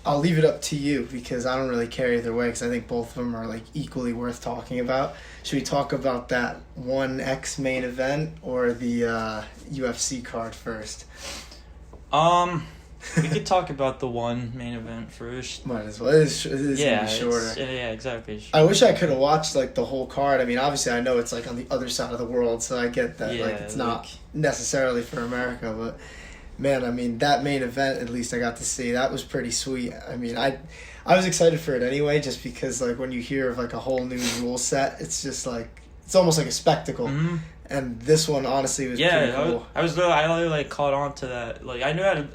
I'll leave it up to you because I don't really care either way because I think both of them are like equally worth talking about. Should we talk about that 1X main event or the UFC card first? We could talk about the one main event first. Might as well. It is gonna be shorter. Yeah, exactly. I wish I could have watched like the whole card. I mean, obviously I know it's like on the other side of the world, so I get that like it's not necessarily for America, but man, I mean that main event at least I got to see. That was pretty sweet. I mean, I was excited for it anyway, just because like when you hear of like a whole new rule set, it's just like it's almost like a spectacle. Mm-hmm. And this one honestly was pretty cool. I really like caught on to that. Like I knew how to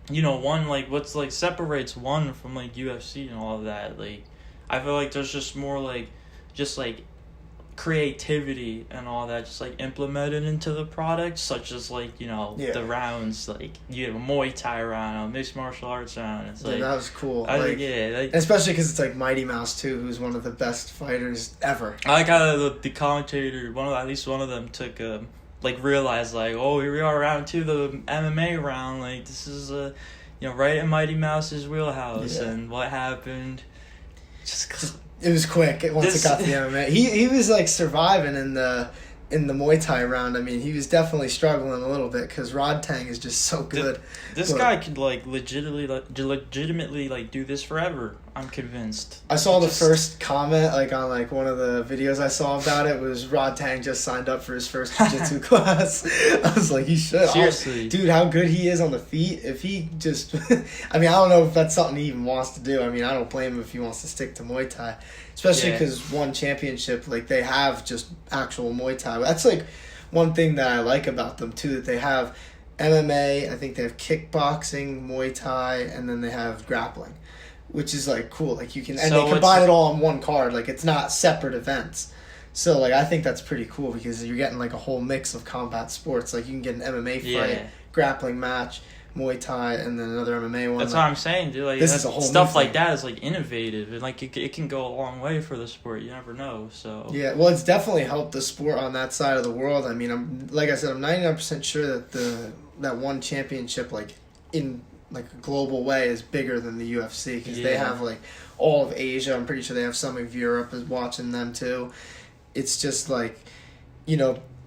one like what's like separates one from like UFC and all of that. Like I feel like there's just more like just like creativity and all that just like implemented into the product, such as like the rounds, like you have a Muay Thai round, a mixed martial arts round. It's like that was cool. And especially because it's like Mighty Mouse too, who's one of the best fighters ever. I like how the commentator, at least one of them took realized like, oh, here we are, round 2, the MMA round. Like this is right in Mighty Mouse's wheelhouse, and what happened. Just it was quick once it got to the MMA. He was like surviving in the Muay Thai round. I mean, he was definitely struggling a little bit because Rod Tang is just so good. This guy could like legitimately like do this forever. I'm convinced. I saw the first comment like on like one of the videos I saw about it was Rod Tang just signed up for his first jiu-jitsu class. I was like, he should. Seriously. Dude, how good he is on the feet. If he just I mean, I don't know if that's something he even wants to do. I mean, I don't blame him if he wants to stick to Muay Thai. Especially because one championship, like they have just actual Muay Thai. That's like one thing that I like about them too, that they have MMA, I think they have kickboxing, Muay Thai, and then they have grappling, which is like cool. Like you can, and they combine it all on one card. Like it's not separate events. So like I think that's pretty cool because you're getting like a whole mix of combat sports. Like you can get an MMA fight, grappling match, Muay Thai, and then another MMA one. That's what I'm saying, dude. Like this is a whole stuff like that is like innovative and like it can go a long way for the sport. You never know. So yeah, well, it's definitely helped the sport on that side of the world. I mean, I'm 99% sure that that one championship like in like a global way is bigger than the UFC because they have like all of Asia. I'm pretty sure they have some of Europe is watching them too. It's just like,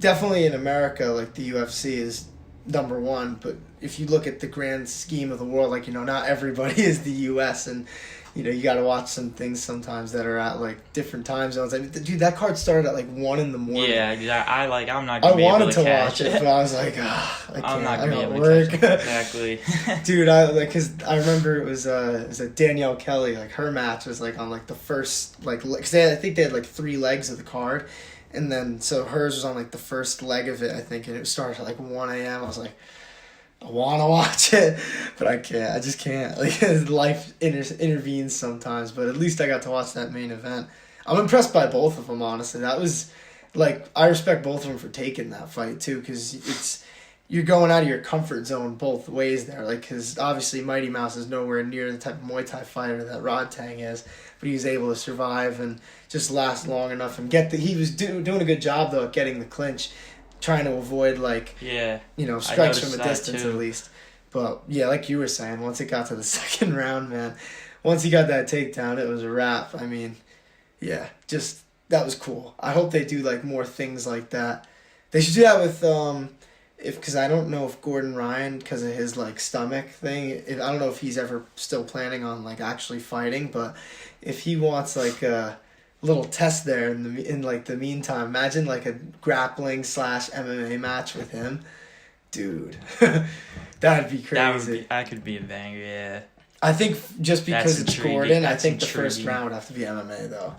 definitely in America, like the UFC is number one, but if you look at the grand scheme of the world, like, not everybody is the US, and, you got to watch some things sometimes that are at, like, different time zones. I mean, dude, that card started at, like, 1 in the morning. Yeah, I'm not going to be able to catch it. I wanted to watch it, but I was like, I can't. I'm not going to be able to catch it. Exactly. Dude, because I remember it was a Danielle Kelly, like, her match was, like, on, like, the first, like, because I think they had, like, 3 legs of the card, and then, so hers was on, like, the first leg of it, I think, and it started at, like, 1 a.m. I was like, I want to watch it, but I can't. I just can't. Like, life intervenes sometimes, but at least I got to watch that main event. I'm impressed by both of them, honestly. That was, like, I respect both of them for taking that fight, too, because you're going out of your comfort zone both ways there. Like, because obviously Mighty Mouse is nowhere near the type of Muay Thai fighter that Rod Tang is, but he was able to survive and just last long enough and he was doing a good job, though, at getting the clinch, trying to avoid, like, strikes from a distance too. At least. But, yeah, like you were saying, once it got to the second round, man, once he got that takedown, it was a wrap. I mean, yeah, just, that was cool. I hope they do, like, more things like that. They should do that with, because I don't know if Gordon Ryan, because of his, like, stomach thing, I don't know if he's ever still planning on, like, actually fighting, but if he wants, like, a little test there in the meantime, imagine like a grappling / MMA match with him, dude. That'd be crazy. I could be a banger. Yeah, I think just because it's Gordon, I think the first round would have to be MMA though.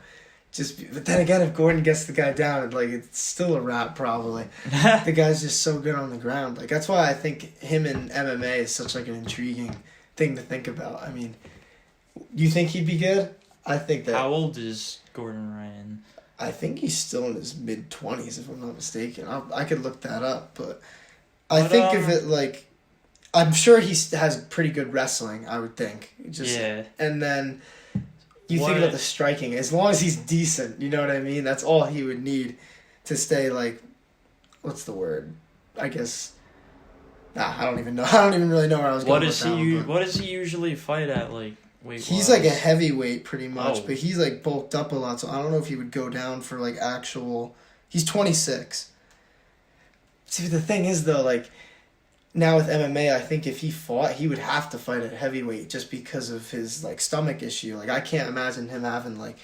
But then again, if Gordon gets the guy down, like it's still a wrap probably. The guy's just so good on the ground. Like that's why I think him in MMA is such like an intriguing thing to think about. I mean, you think he'd be good? I think that. How old is Gordon Ryan? I think he's still in his mid-20s, if I'm not mistaken. I could look that up, but I think of it like, I'm sure he has pretty good wrestling, I would think. And then you think about the striking. As long as he's decent, you know what I mean? That's all he would need to stay, like, what's the word? I guess Nah, I don't even know. I don't even really know where I was going with that one. What does he usually fight at, like, weight-wise? He's like a heavyweight pretty much, Oh. but he's like bulked up a lot, so I don't know if he would go down for like actual. He's 26. See, the thing is though, like now with MMA, I think if he fought, he would have to fight at heavyweight just because of his like stomach issue. Like I can't imagine him having like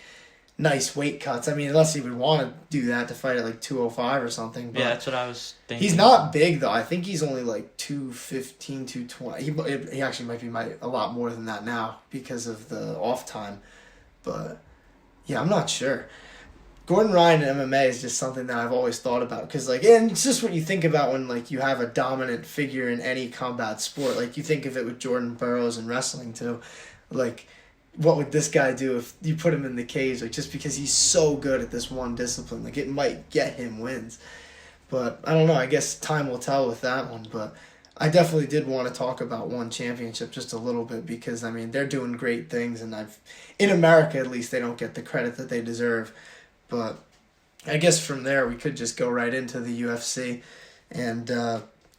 nice weight cuts. I mean, unless he would want to do that to fight at like 205 or something. But Yeah, that's what I was thinking. he's not big though. I think he's only like 215, 220. He actually might be a lot more than that now because of the off time. But yeah, I'm not sure. Gordon Ryan in MMA is just something that I've always thought about because like, and it's just what you think about when like you have a dominant figure in any combat sport. Like you think of it with Jordan Burroughs in wrestling too. Like, what would this guy do if you put him in the cage? Like, just because he's so good at this one discipline, like, it might get him wins. But, I don't know, I guess time will tell with that one. But I definitely did want to talk about one championship just a little bit because, I mean, they're doing great things. And in America, at least, they don't get the credit that they deserve. But I guess from there, we could just go right into the UFC. And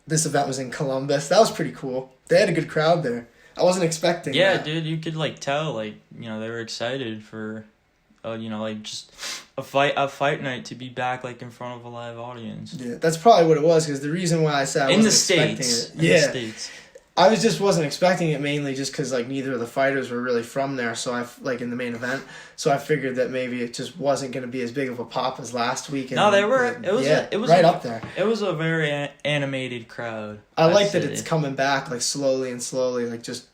this event was in Columbus. That was pretty cool. They had a good crowd there. I wasn't expecting that. Dude, you could like tell, like, you know, they were excited for, you know, like just a fight night to be back like in front of a live audience. Yeah, that's probably what it was. Because the reason why I said I wasn't expecting it, in the States. I wasn't expecting it mainly just because like neither of the fighters were really from there. So in the main event, so I figured that maybe it just wasn't going to be as big of a pop as last week. No, they were. It was right up there. It was a very animated crowd. I like that it's coming back like slowly, like just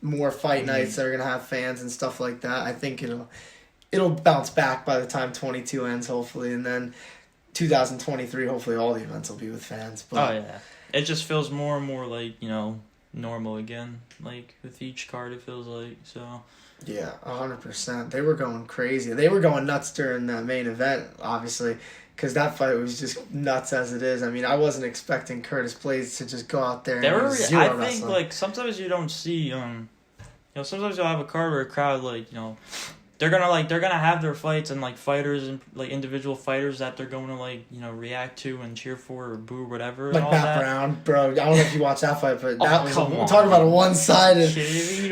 more fight nights that are gonna have fans and stuff like that. I think it'll bounce back by the time 22 ends, hopefully, and then 2023, hopefully all the events will be with fans. But, it just feels more and more like, you know, normal again. Like with each card, it feels like so. Yeah, 100%. They were going crazy. They were going nuts during that main event, obviously, because that fight was just nuts as it is. I mean, I wasn't expecting Curtis Blades to just go out there and zero I think like sometimes you don't see you know, sometimes you'll have a card where a crowd like, you know, they're gonna have their fights and like fighters and like individual fighters that they're going to like, you know, react to and cheer for or boo or whatever. Like and all Matt that. Brown, bro. I don't know if you watched that fight, but that was on, talk about a one-sided.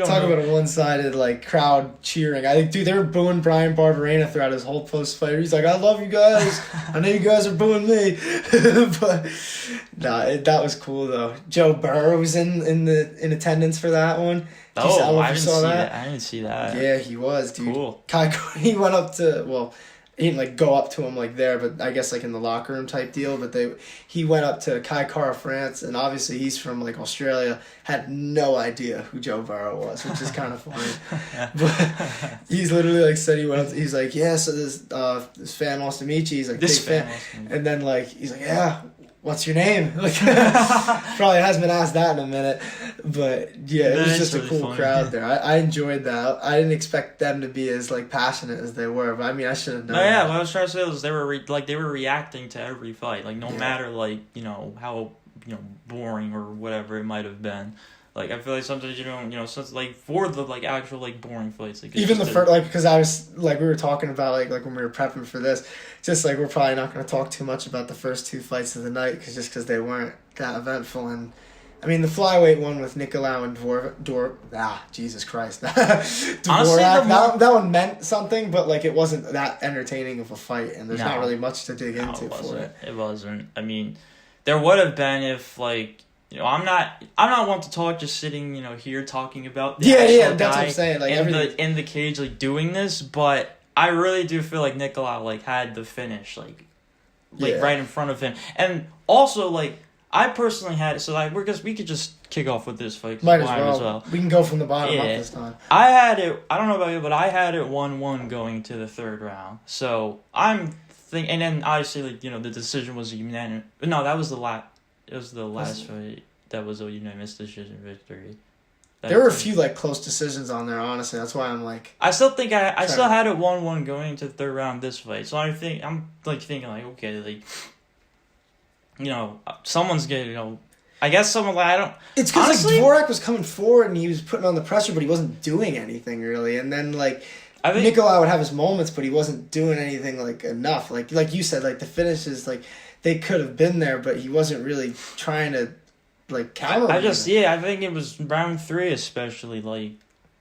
Talk about a one-sided like crowd cheering. I think, dude, they were booing Brian Barberena throughout his whole post-fight. He's like, "I love you guys. I know you guys are booing me," but that was cool though. Joe Burrow was in attendance for that one. I didn't see that. I didn't see that. Yeah, he was, dude. Cool. He went up to, he didn't like go up to him like there, but I guess like in the locker room type deal. But he went up to Kai Kara France, and obviously he's from like Australia. Had no idea who Joe Burrow was, which is kind of funny. But he's literally like said he went up. He's like, yeah, so this fan wants to meet you. He's like, this big fan. And then like he's like, yeah. What's your name? Like, probably hasn't been asked that in a minute, but yeah, it was just a cool funny. Crowd there. I enjoyed that. I didn't expect them to be as like passionate as they were, but I mean, I should have known. No, yeah, what I was trying to say was they were reacting to every fight, like no matter like, you know, how, you know, boring or whatever it might have been. Like, I feel like sometimes you don't, you know, so like for the like actual like boring fights, like even the first, like, because I was like we were talking about like when we were prepping for this, just like we're probably not going to talk too much about the first two fights of the night because they weren't that eventful. And I mean the flyweight one with Nicolau and Jesus Christ, Dvorak, honestly, that one meant something, but like it wasn't that entertaining of a fight, and there's not really much to dig into for it. It wasn't. I mean, there would have been if like. You know, I'm not one to talk just sitting, you know, here talking about the that's what I'm saying. Like in the cage, like doing this, but I really do feel like Nicolau like had the finish like right in front of him, and also like I personally had so like we could just kick off with this fight. Might as well. We can go from the bottom up this time. I had it. I don't know about you, but I had it 1-1 going to the third round. So I'm thinking, and then obviously like, you know, the decision was unanimous. No, that was the last. It was the last fight that was a unanimous decision victory. There were a few like close decisions on there, honestly. That's why I'm like. I still think I still had it 1-1 going into the third round this fight. So I'm thinking like, okay, like, you know, someone's getting, you know, I guess someone like I don't. It's because like Dvorak was coming forward and he was putting on the pressure, but he wasn't doing anything really. And then like. I think Nicolau would have his moments, but he wasn't doing anything like enough. Like you said, like the finishes, like they could have been there, but he wasn't really trying to like counter. I think it was round 3 especially, like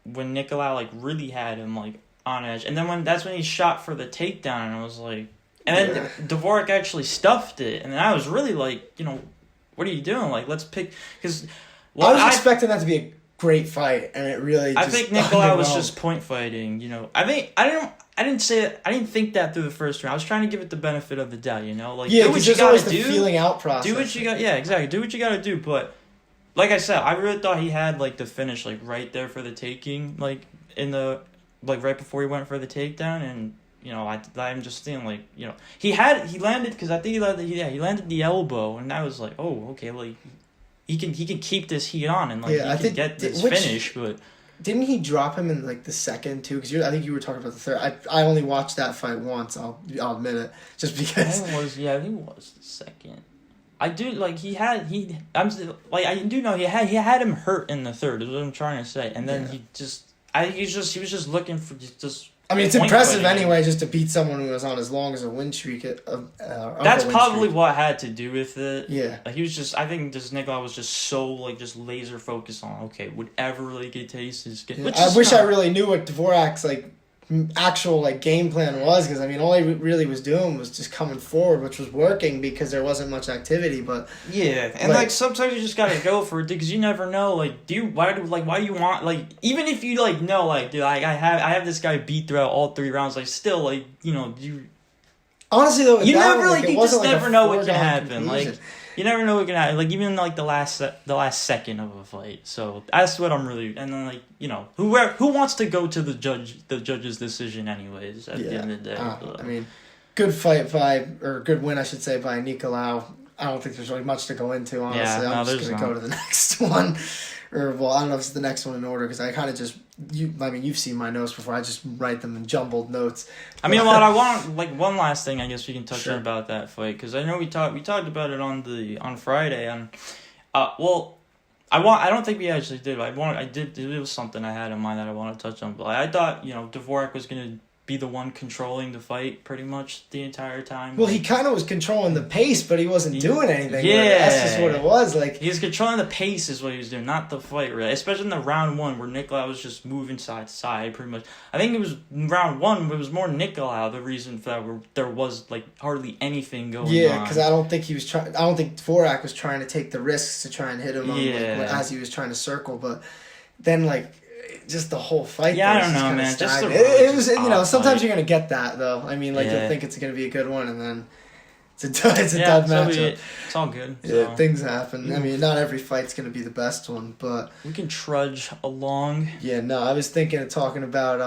when Nicolau like really had him like on edge, and then that's when he shot for the takedown, and I was like, and then Dvorak actually stuffed it, and then I was really like, what are you doing? Like, let's pick because. Well, I was expecting that to be a great fight, and it really. I think Nicolau was just point fighting. I didn't think that through the first round. I was trying to give it the benefit of the doubt. Like do what you gotta do. Feeling out process. Do what you got. Yeah, exactly. Do what you gotta do. But like I said, I really thought he had like the finish like right there for the taking, like in the right before he went for the takedown, and I'm just thinking like he landed because I think he landed the elbow, and I was like, oh, okay, like. He can keep this heat on and he can get this finish, but didn't he drop him in like the second too? Because I think you were talking about the third. I only watched that fight once. I'll admit it, just because. I think it was the second. I do like I do know he had him hurt in the third. Is what I'm trying to say, and then he was just looking for just. I mean, it's impressive anyway, just to beat someone who was on as long as a win streak. That's probably what had to do with it. Yeah. Like, he was just, I think this Nicolau was just so, like, just laser focused on, okay, whatever really good taste is good. Yeah. I wish I really knew what Dvorak's, like, actual, like, game plan was, because, I mean, all he really was doing was just coming forward, which was working because there wasn't much activity, but... Yeah, and, like sometimes you just gotta go for it, because you never know, like, why do you want, like, even if you, like, know, like, dude, I have this guy beat throughout all 3 rounds, like, still, like, you... Honestly, though, you just never know what can happen, like... You never know what can happen. Like, even like the last second of a fight. So that's what I'm really. And then who wants to go to the judge's decision anyways? At the end of the day. I mean, good win, I should say, by Nicolau. I don't think there's really much to go into. Honestly, I'm just gonna go to the next one. I don't know if it's the next one in order because I kind of just you've seen my notes before. I just write them in jumbled notes. I mean, what I want one last thing. I guess we can touch on about that fight because I know we talked about it on Friday and I don't think we actually did. I did. It was something I had in mind that I want to touch on. But I thought Dvorak was gonna be the one controlling the fight pretty much the entire time. Well, he kind of was controlling the pace, but he wasn't doing anything. Yeah, that's just what it was. Like he was controlling the pace, is what he was doing, not the fight. Really, especially in the round 1 where Nicolau was just moving side to side, pretty much. I think it was round 1. It was more Nicolau the reason for that. Where there was like hardly anything going on. Yeah, because I don't think he was trying. I don't think Dvorak was trying to take the risks to try and hit him on, as he was trying to circle. But then just the whole fight. Yeah, I don't know, man. It was sometimes you're gonna get that though. I mean, you'll think it's gonna be a good one, and then it's a dud matchup. It's all good. Yeah, things happen. I mean, not every fight's gonna be the best one, but we can trudge along. Yeah, no, I was thinking of talking about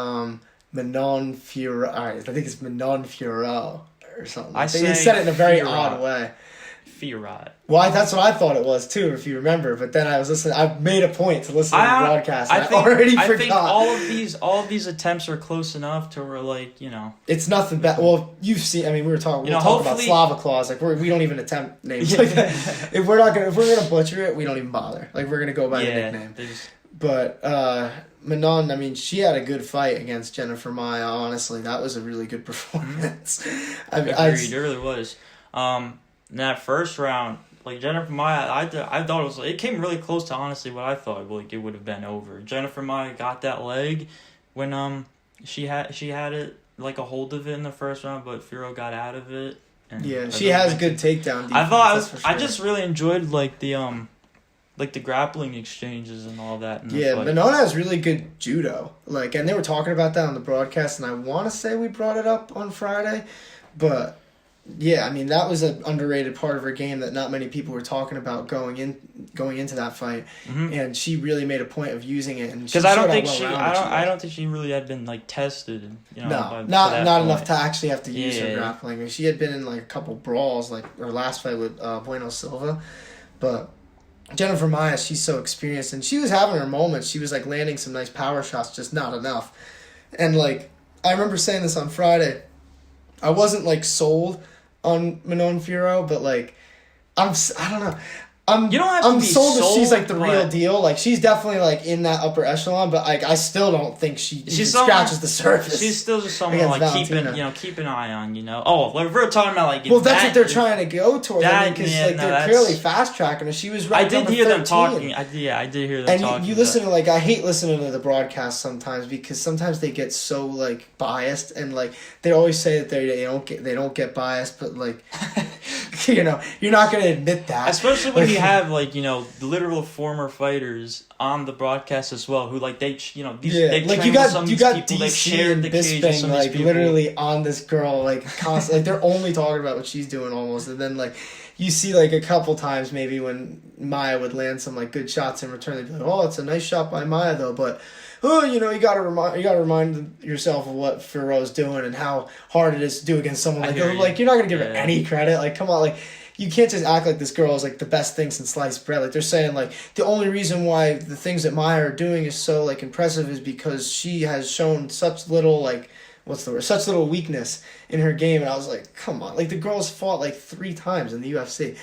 Manon Fiorot. I think it's Manon Fiorot or something. They said it in a very odd way. Fiorot. Well, that's what I thought it was too, if you remember. But then I was listening. I made a point to listen to the broadcast. I think all of these attempts are close enough to where it's nothing bad. Well, you've seen. I mean, we were talking. We'll talk about Slava clause. We don't even attempt names like that. If we're gonna butcher it, we don't even bother. We're gonna go by the nickname. But Manon, I mean, she had a good fight against Jennifer Maia. Honestly, that was a really good performance. Agreed. It really was. In that first round, Jennifer Maia, I thought it came really close to honestly what I thought it would have been over. Jennifer Maia got that leg when she had it a hold of it in the first round, but Firo got out of it. And she has good takedown defense. I just really enjoyed the grappling exchanges and all that. Manon has really good judo. And they were talking about that on the broadcast, and I want to say we brought it up on Friday, but. Yeah, I mean that was an underrated part of her game that not many people were talking about going into that fight, and she really made a point of using it. Because I don't think she really had been tested. Not enough to actually have to use her grappling. I mean, she had been in a couple brawls, her last fight with Bueno Silva, but Jennifer Maia, she's so experienced, and she was having her moments. She was landing some nice power shots, just not enough. And I remember saying this on Friday, I wasn't sold on Manon Fiorot, but I don't know. I'm You don't have to I'm be sold that she's sold, like the real but- deal. Like she's definitely like in that upper echelon, but like I still don't think she even scratches the surface. She's still just someone against like Valentina. keep an eye on. Oh, like, we're talking about like. Well, that's what they're trying to go towards. Because they're that's- clearly fast tracking her. She was I ranked did number hear 13. them talking. I did hear them And talking. you listen to like I hate listening to the broadcast sometimes because sometimes they get so like biased and like they always say that they don't get biased, but like you know you're not going to admit that. Especially when you have like literal former fighters on the broadcast as well, who like they they like train you with some got of you these got people, they've DC shared and the cage with some Bisping of these like people. literally on this girl like constantly. Like they're only talking about what she's doing almost, and then like you see like a couple times maybe when Maya would land some like good shots in return, they'd be like, oh, it's a nice shot by Maya though, but you gotta remind yourself of what Fiorot's doing and how hard it is to do against someone like her. Like you're not gonna give her any credit. Like come on, like. You can't just act like this girl is like the best thing since sliced bread. Like they're saying like the only reason why the things that Maya are doing is so like impressive is because she has shown such little like such little weakness in her game. And I was like, come on, like the girl's fought like 3 times in the UFC.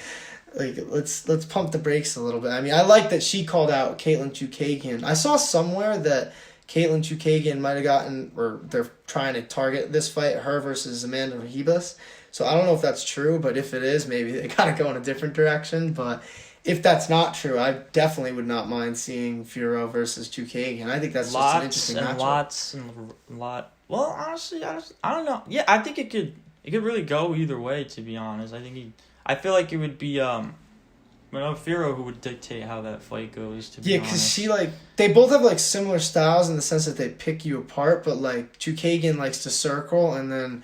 Like let's pump the brakes a little bit. I mean, I like that she called out Caitlin Chukagian. I saw somewhere that Caitlin Chukagian might have gotten, or they're trying to target this fight, her versus Amanda Ribas. So I don't know if that's true, but if it is, maybe they gotta go in a different direction. But if that's not true, I definitely would not mind seeing Fiorot versus Chukagian. I think that's just an interesting matchup. Well, honestly, I don't know. Yeah, I think it could really go either way. To be honest, I feel like it would be Fiorot who would dictate how that fight goes. To be honest, because they both have like similar styles in the sense that they pick you apart, but like Chukagian likes to circle and then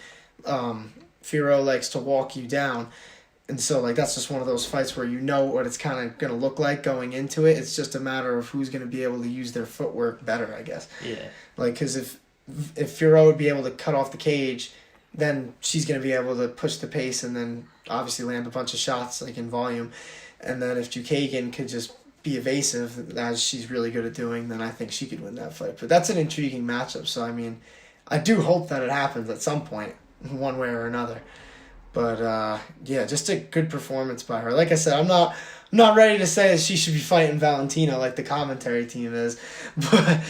Fiorot likes to walk you down. And so, like, that's just one of those fights where you know what it's kind of going to look like going into it. It's just a matter of who's going to be able to use their footwork better, I guess. Yeah. Like, because if Fiorot would be able to cut off the cage, then she's going to be able to push the pace and then obviously land a bunch of shots, like, in volume. And then if Chukagian could just be evasive, as she's really good at doing, then I think she could win that fight. But that's an intriguing matchup. So, I mean, I do hope that it happens at some point, one way or another. But just a good performance by her. Like I said, I'm not ready to say that she should be fighting Valentina like the commentary team is. But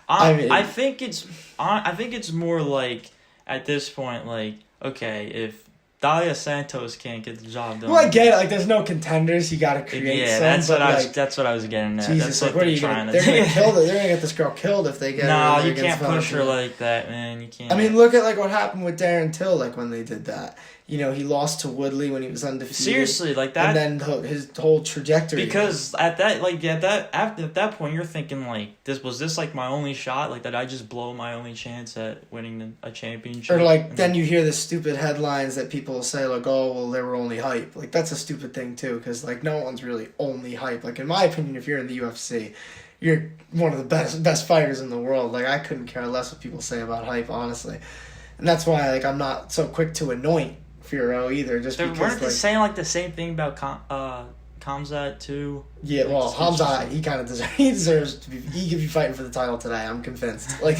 I think it's more like at this point, like, okay, if Dalia Santos can't get the job done. Well, I get it. Like, there's no contenders. You got to create some. That's what I was getting at. Jesus, that's what are you trying to do? They're going to kill her. They're going to get this girl killed if they get her. No, you can't push her like that, man. You can't. I mean, look at like what happened with Darren Till, like when they did that. You know, he lost to Woodley when he was undefeated. Seriously, like that. And then his whole trajectory. Because at that point, you're thinking like, was this like my only shot? Like, did I just blow my only chance at winning a championship? Or like, then you hear the stupid headlines that people say like, oh, well, they were only hype. Like, that's a stupid thing too, because like no one's really only hype. Like, in my opinion, if you're in the UFC, you're one of the best fighters in the world. Like, I couldn't care less what people say about hype, honestly. And that's why like I'm not so quick to anoint Fiorot either, just because weren't they saying like the same thing about Khamzat too? Yeah, well, Khamzat, he kind of deserves to be. He could be fighting for the title today. I'm convinced. Like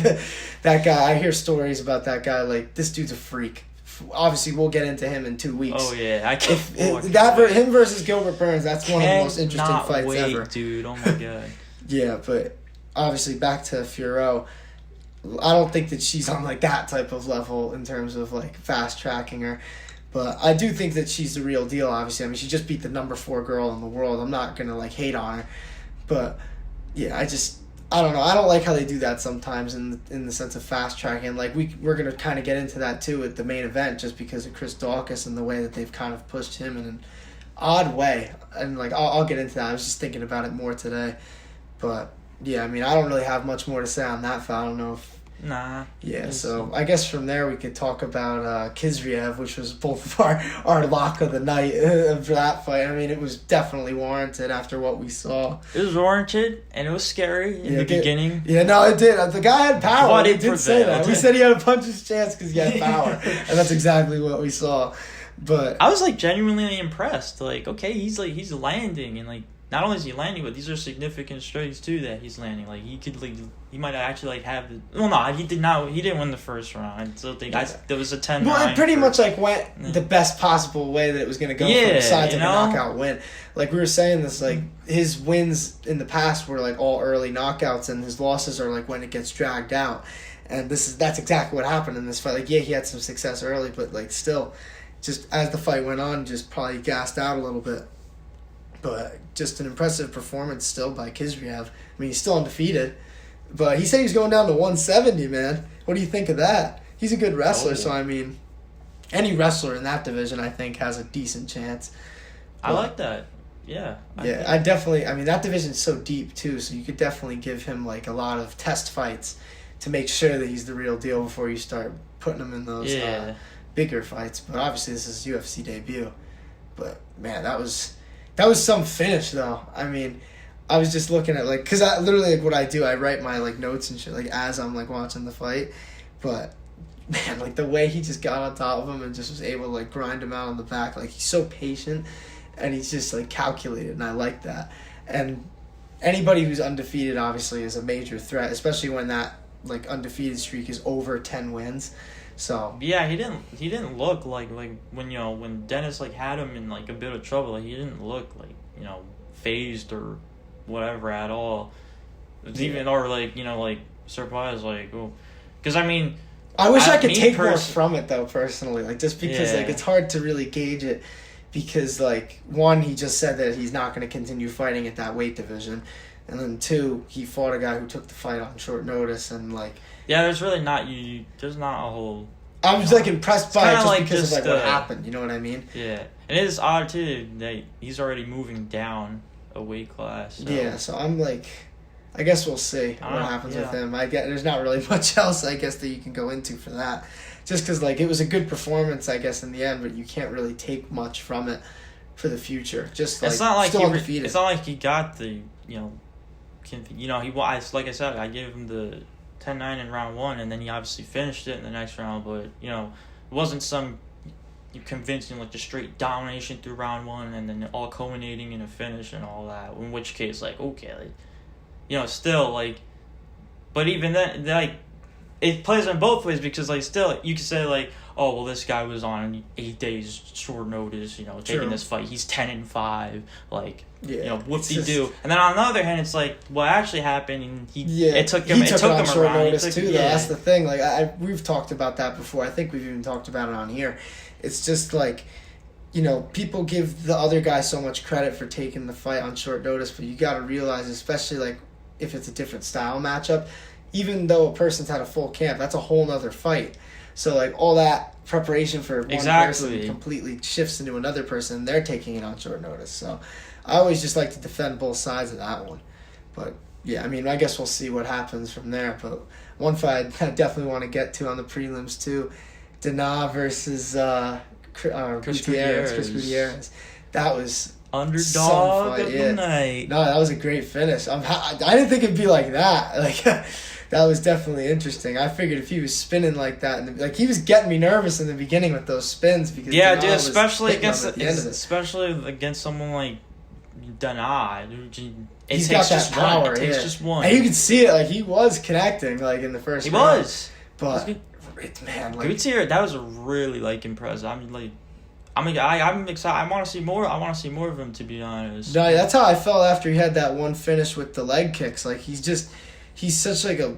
that guy, I hear stories about that guy. Like, this dude's a freak. Obviously, we'll get into him in 2 weeks. Oh yeah, I can't. Him versus Gilbert Burns. That's one of the most interesting fights ever, dude. Oh my god. Yeah, but obviously back to Fiorot. I don't think that she's on like that type of level in terms of like fast tracking her. But I do think that she's the real deal, obviously. I mean, she just beat the number 4 girl in the world. I'm not going to, like, hate on her. But, yeah, I don't know. I don't like how they do that sometimes in the sense of fast tracking. Like, we're going to kind of get into that, too, at the main event, just because of Chris Daukaus and the way that they've kind of pushed him in an odd way. And, like, I'll get into that. I was just thinking about it more today. But, yeah, I mean, I don't really have much more to say on that fight. I don't know if... Nah. Yeah, so I guess from there we could talk about Kizriev, which was both of our lock of the night for that fight. I mean, it was definitely warranted after what we saw. It was warranted, and it was scary in the beginning. Yeah, no, it did. The guy had power. But he did say that. We said he had a puncher's chance because he had power, and that's exactly what we saw. But I was like genuinely impressed. Like, okay, he's landing, and like not only is he landing, but these are significant strikes too that he's landing. Like he might actually have the. Well, no, he did not. He didn't win the first round. I still think there was a 10-9. Well, it pretty much went the best possible way that it was going to go. Yeah, besides like a knockout win. Like we were saying this, like his wins in the past were like all early knockouts, and his losses are like when it gets dragged out. And that's exactly what happened in this fight. Like, yeah, he had some success early, but like still, just as the fight went on, just probably gassed out a little bit. But just an impressive performance still by Khizriev. I mean, he's still undefeated, but he said he's going down to 170, man. What do you think of that? He's a good wrestler, so I mean, any wrestler in that division, I think, has a decent chance. I like that. Yeah. I definitely. I mean, that division's so deep too, so you could definitely give him like a lot of test fights to make sure that he's the real deal before you start putting him in those bigger fights. But obviously, this is UFC debut. But man, that was some finish though. I mean, I was just looking at like, cause I literally like what I do, I write my like notes and shit like as I'm like watching the fight. But man, like the way he just got on top of him and just was able to like grind him out on the back, like he's so patient and he's just like calculated, and I like that. And anybody who's undefeated obviously is a major threat, especially when that like undefeated streak is over 10 wins. So yeah, he didn't look like when when Dennis like had him in like a bit of trouble, like he didn't look like phased or whatever at all. Even or like like surprised, like, oh, because I mean, I wish I could take more from it though personally, like just because like it's hard to really gauge it, because like one, he just said that he's not going to continue fighting at that weight division, and then two, he fought a guy who took the fight on short notice, and like. Yeah, there's really not there's not a whole. I was like impressed by it just like because of like what happened. You know what I mean? Yeah, and it is odd too that he's already moving down a weight class. So. Yeah, so I'm like, I guess we'll see what happens with him. I get there's not really much else I guess that you can go into for that, just because like it was a good performance I guess in the end, but you can't really take much from it for the future. Just like it's not like still undefeated. It's not like he got the he like I said, I gave him the 10-9 in round 1, and then he obviously finished it in the next round, but it wasn't some convincing like the straight domination through round 1 and then all culminating in a finish and all that, in which case like okay, like, still like, but even then like it plays on both ways, because like still you could say like, oh well, this guy was on 8 days short notice, taking this fight, he's 10-5, like whoop-de-doo. And then on the other hand, it's like what actually happened, and it took him on short around. notice too. Though that's the thing. Like we've talked about that before. I think we've even talked about it on here. It's just like, people give the other guy so much credit for taking the fight on short notice, but you got to realize, especially like if it's a different style matchup, even though a person's had a full camp, that's a whole nother fight. So like all that preparation for one person completely shifts into another person. They're taking it on short notice. So I always just like to defend both sides of that one. But yeah, I mean, I guess we'll see what happens from there. But one fight I definitely want to get to on the prelims too, Dana versus Chris Gutierrez. That was underdog of the night. No, that was a great finish. I didn't think it'd be like that. Like that was definitely interesting. I figured if he was spinning like that, and like he was getting me nervous in the beginning with those spins, because dude, especially against someone like Dana, he's got that power. It takes just one. And you could see it, like he was connecting, like in the first round. He was, but man, like Gutierrez, that was really like impressive. I'm excited. I want to see more. I want to see more of him, to be honest. No, that's how I felt after he had that one finish with the leg kicks. Like he's such like a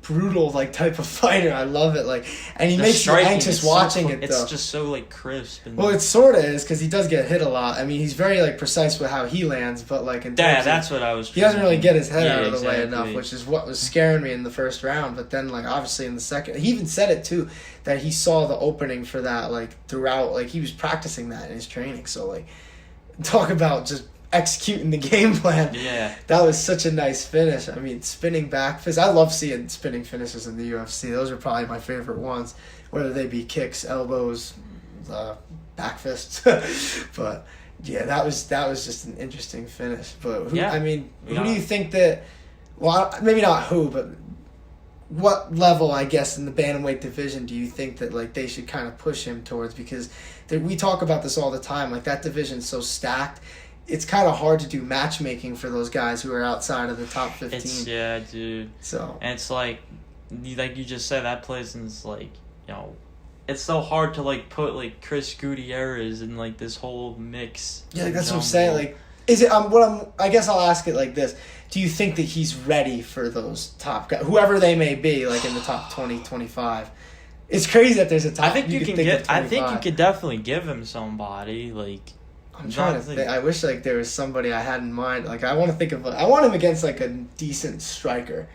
brutal like type of fighter. I love it. Like, and he makes you anxious watching it. It's just so like crisp. And well, it sort of is, because he does get hit a lot. I mean, he's very like precise with how he lands, but like that's what I was. He doesn't really get his head out of the way enough, which is what was scaring me in the first round. But then like obviously in the second, he even said it too, that he saw the opening for that like throughout. Like he was practicing that in his training. So like, talk about just executing the game plan. Yeah. That was such a nice finish. I mean, spinning back fist. I love seeing spinning finishes in the UFC. Those are probably my favorite ones, whether they be kicks, elbows, back fists. But yeah, that was just an interesting finish. But who do you think that, well, maybe not who, but what level, I guess, in the bantamweight division do you think that like they should kind of push him towards? Because we talk about this all the time. Like that division's so stacked. it's kind of hard to do matchmaking for those guys who are outside of the top 15. Yeah, dude. So and it's like you just said, that place, and it's like, it's so hard to like put like Chris Gutierrez in like this whole mix. Yeah, like, that's what I'm saying. Like, is it? I guess I'll ask it like this: do you think that he's ready for those top guys, whoever they may be, like in the top 20, 25? It's crazy that there's a top. I think you can get. I think you could definitely give him somebody. Like, I'm trying to think. I wish like there was somebody I had in mind. Like, I want to think of. I want him against like a decent striker.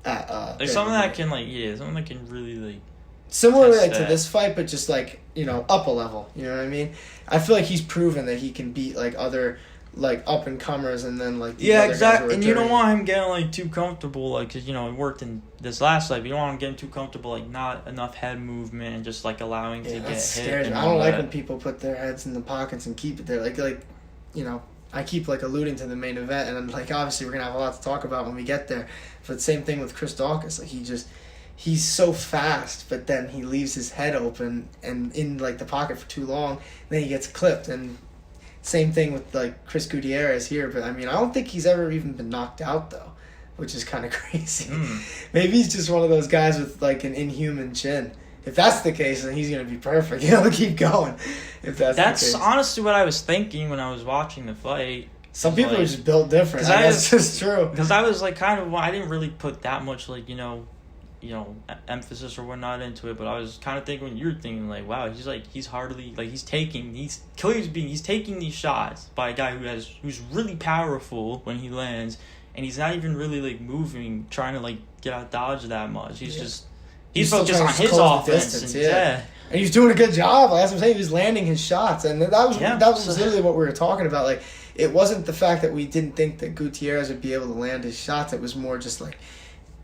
Like someone that can someone that can really like. Similar like to this fight, but just like, up a level. You know what I mean? I feel like he's proven that he can beat like other like up and comers, and then like these other exactly. And you don't want him getting like too comfortable, like, because he worked in this last fight. But you don't want him getting too comfortable, like not enough head movement and just like allowing to get hit. I don't like when people put their heads in the pockets and keep it there. Like I keep like alluding to the main event, and like obviously we're gonna have a lot to talk about when we get there. But same thing with Chris Daukaus. Like he's so fast, but then he leaves his head open and in like the pocket for too long, and then he gets clipped. And same thing with like Chris Gutierrez here, but I mean I don't think he's ever even been knocked out though, which is kind of crazy. Maybe he's just one of those guys with like an inhuman chin. If that's the case, then he's gonna be perfect. He'll keep going. If that's the case. Honestly what I was thinking when I was watching the fight. Some people are just built different. That's just true. Because I was like I didn't really put that much like emphasis or whatnot into it, but I was kind of thinking when you were thinking like, wow, he's hardly like he's taking these shots by a guy who's really powerful when he lands, and he's not even really like moving, trying to like get out dodge that much. He's focused on his offense. And he's doing a good job. Like, as I'm saying, he was landing his shots, and that was literally what we were talking about. Like, it wasn't the fact that we didn't think that Gutierrez would be able to land his shots. It was more just like,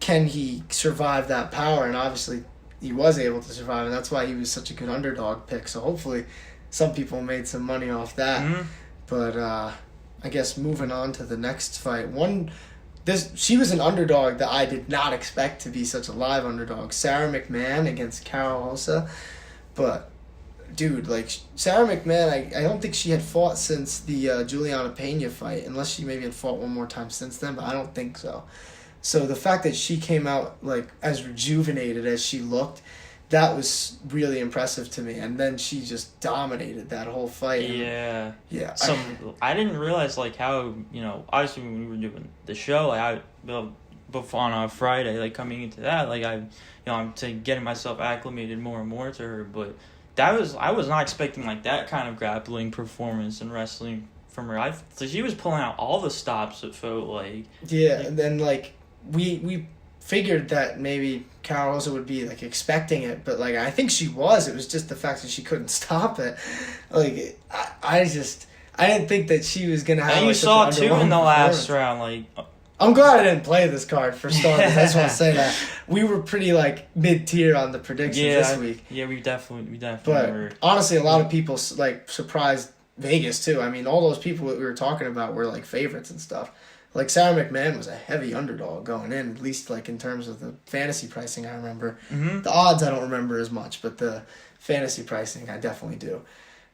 can he survive that power? And obviously he was able to survive, and that's why he was such a good underdog pick. So hopefully some people made some money off that. Mm-hmm. But I guess moving on to the next fight, she was an underdog that I did not expect to be such a live underdog. Sarah McMahon against Carol Hossa. But dude, like Sarah McMahon, I don't think she had fought since the Juliana Pena fight, unless she maybe had fought one more time since then, but I don't think so. So the fact that she came out like as rejuvenated as she looked, that was really impressive to me. And then she just dominated that whole fight. Yeah. Yeah. So I didn't realize like how, obviously when we were doing the show, like before on a Friday, like coming into that, like I'm getting myself acclimated more and more to her, but I was not expecting like that kind of grappling performance in wrestling from her. So she was pulling out all the stops, it felt like. Yeah, and then like we figured that maybe Carol Hossa would be like expecting it, but like I think she was. It was just the fact that she couldn't stop it. Like I didn't think that she was gonna have. And you saw too in the last round, like. I'm glad I didn't play this card for starters. I just want to say that we were pretty like mid-tier on the predictions this week. Yeah, we definitely but were. Honestly, a lot of people like surprised Vegas too. I mean, all those people that we were talking about were like favorites and stuff. Like Sarah McMahon was a heavy underdog going in, at least like in terms of the fantasy pricing. I remember the odds I don't remember as much, but the fantasy pricing I definitely do.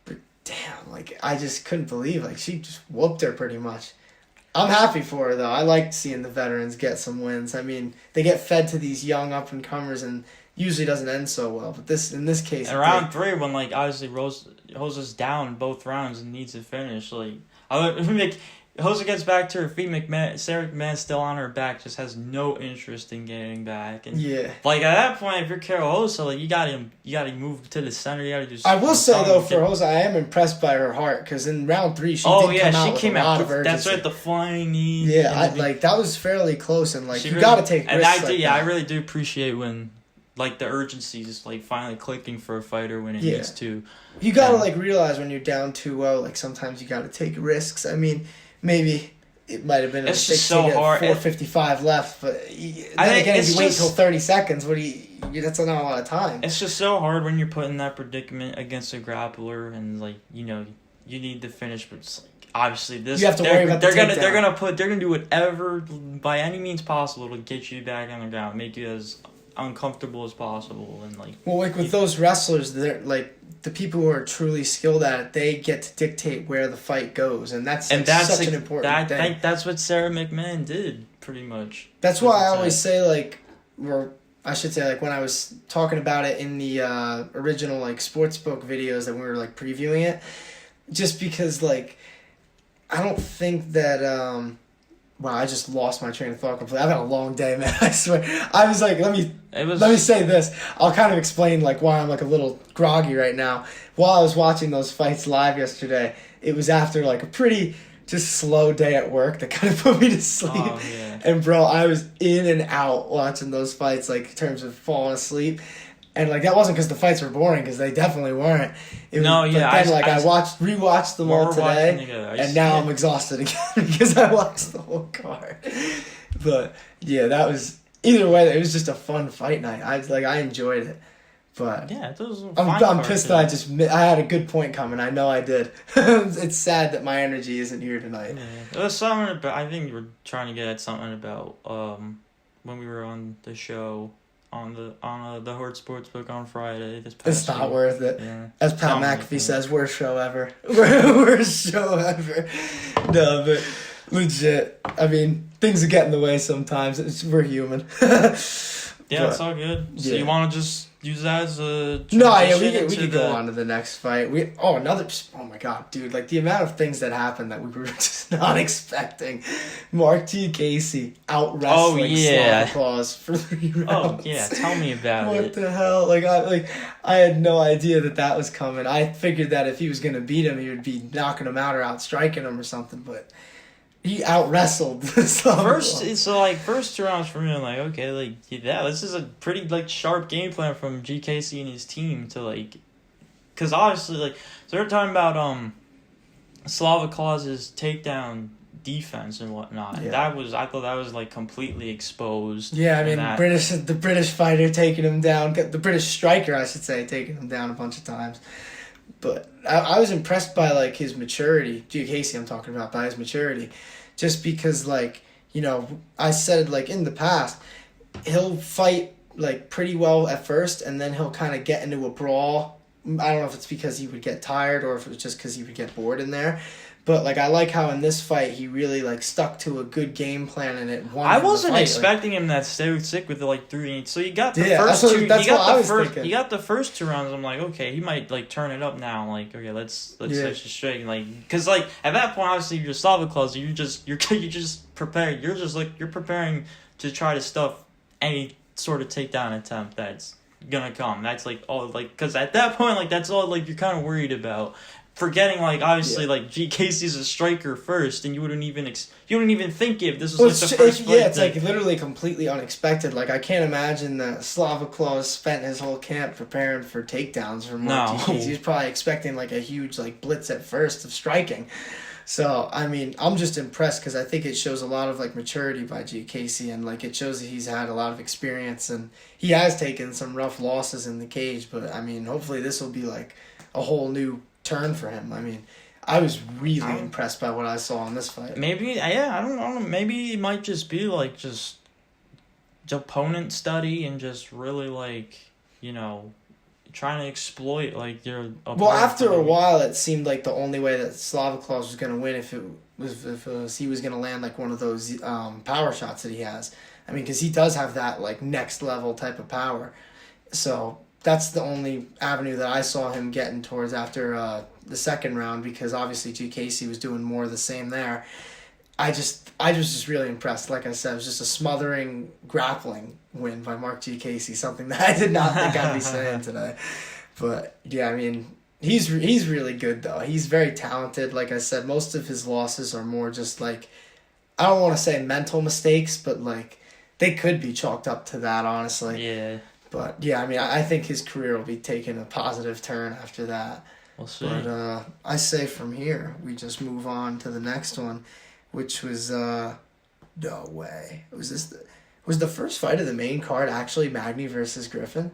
But damn, like I just couldn't believe like she just whooped her pretty much. I'm happy for her, though. I like seeing the veterans get some wins. I mean, they get fed to these young up-and-comers, and usually doesn't end so well. But in this case... And round 3, when, like, obviously Hosa's down both rounds and needs to finish, like... Hosa gets back to her feet. Sarah McMahon's still on her back, just has no interest in getting back. And like at that point, if you're Carol Hosa, like you gotta move to the center. You gotta do. I will say though, for Hosa, I am impressed by her heart because in round 3, she came out with a lot of urgency. That's right, the flying knee. Yeah, that was fairly close, and like you gotta take risks. And I really do appreciate when. Like, the urgency is, like, finally clicking for a fighter when it needs to. You gotta, like, realize when you're down 2-0, like, sometimes you gotta take risks. I mean, maybe it might have been a mistake to get 4:55 left, but then again, if you wait until 30 seconds, that's not a lot of time. It's just so hard when you're put in that predicament against a grappler and, like, you need to finish, but it's like, obviously, you have to worry about they're gonna do whatever by any means possible to get you back on the ground, make you as uncomfortable as possible and like. Well, like with those wrestlers, they're like the people who are truly skilled at it. They get to dictate where the fight goes, and that's such an important thing. That's what Sarah McMahon did pretty much. That's why I always say like, or I should say like when I was talking about it in the original like sportsbook videos that we were like previewing it, just because like I don't think that. Wow, I just lost my train of thought completely. I've had a long day, man. I swear. I was like, let me say this. I'll kind of explain like why I'm like a little groggy right now. While I was watching those fights live yesterday, it was after like a pretty just slow day at work that kind of put me to sleep. Oh, yeah. And bro, I was in and out watching those fights, like in terms of falling asleep. And like that wasn't because the fights were boring, because they definitely weren't. I rewatched them all today, and now I'm exhausted again because I watched the whole card. But yeah, that was either way. It was just a fun fight night. I enjoyed it. But yeah, it was I'm pissed that I had a good point coming. I know I did. It's sad that my energy isn't here tonight. Yeah. There was something about, I think you were trying to get at something about when we were on the show. On the Horde Sportsbook on Friday. It's not worth it. Yeah. As Pat McAfee says, worst show ever. Worst show ever. No, but legit. I mean, things get in the way sometimes. We're human. Yeah, it's all good. So you want to just use that as a we could go on to the next fight. Oh my god, dude! Like the amount of things that happened that we were just not expecting. Mark T. Casey out wrestling Slava Claus for 3 rounds. Oh yeah, tell me about it. What the hell? I had no idea that was coming. I figured that if he was gonna beat him, he would be knocking him out or out striking him or something, but. He out wrestled first 2 rounds for me. I'm like, okay, like yeah, this is a pretty like sharp game plan from GKC and his team to like, because obviously like so they're talking about Slava Claus's takedown defense and whatnot. Yeah. And I thought that was like completely exposed. Yeah, I mean the British fighter taking him down, the British striker I should say, taking him down a bunch of times. But I was impressed by, like, his maturity. GKC I'm talking about, by his maturity. Just because, like, you know, I said, like, in the past, he'll fight, like, pretty well at first, and then he'll kind of get into a brawl. I don't know if it's because he would get tired or if it was just because he would get bored in there. But, like, I like how in this fight he really, like, stuck to a good game plan and it won. I wasn't expecting him that sick with, like, 3. So you got the first 2 rounds. I'm like, okay, he might, like, turn it up now. I'm like, okay, let's set you straight. Like, because, like, at that point, obviously, you're Slava Claus. You're just prepared. You're preparing to try to stuff any sort of takedown attempt that's gonna come. That's, like, all, like, because at that point, like, that's all, like, you're kind of worried about. Forgetting, like, obviously, like, G. Casey's a striker first, and you wouldn't even think if this was, like, the first fight. Yeah, it's, like, literally completely unexpected. Like, I can't imagine that Slava Claus spent his whole camp preparing for takedowns from Mark T. Casey. He was probably expecting, like, a huge, like, blitz at first of striking. So, I mean, I'm just impressed because I think it shows a lot of, like, maturity by G. Casey, and, like, it shows that he's had a lot of experience, and he has taken some rough losses in the cage, but, I mean, hopefully this will be, like, a whole new turn for him. I mean, I was really impressed by what I saw in this fight. Maybe, I don't know. Maybe it might just be like just opponent study and just really like, you know, trying to exploit like your opponent. Well, after a while, it seemed like the only way that Slava Claus was going to win if he was going to land like one of those power shots that he has. I mean, because he does have that like next level type of power. So that's the only avenue that I saw him getting towards after the second round, because obviously G. Casey was doing more of the same there. I was just really impressed. Like I said, it was just a smothering grappling win by Mark G. Casey, something that I did not think I'd be saying today. But yeah, I mean, he's really good though. He's very talented. Like I said, most of his losses are more just like, I don't want to say mental mistakes, but like they could be chalked up to that, honestly. Yeah. But, yeah, I mean, I think his career will be taking a positive turn after that. We'll see. But I say from here, we just move on to the next one, which was, no way. Was the first fight of the main card actually Magny versus Griffin?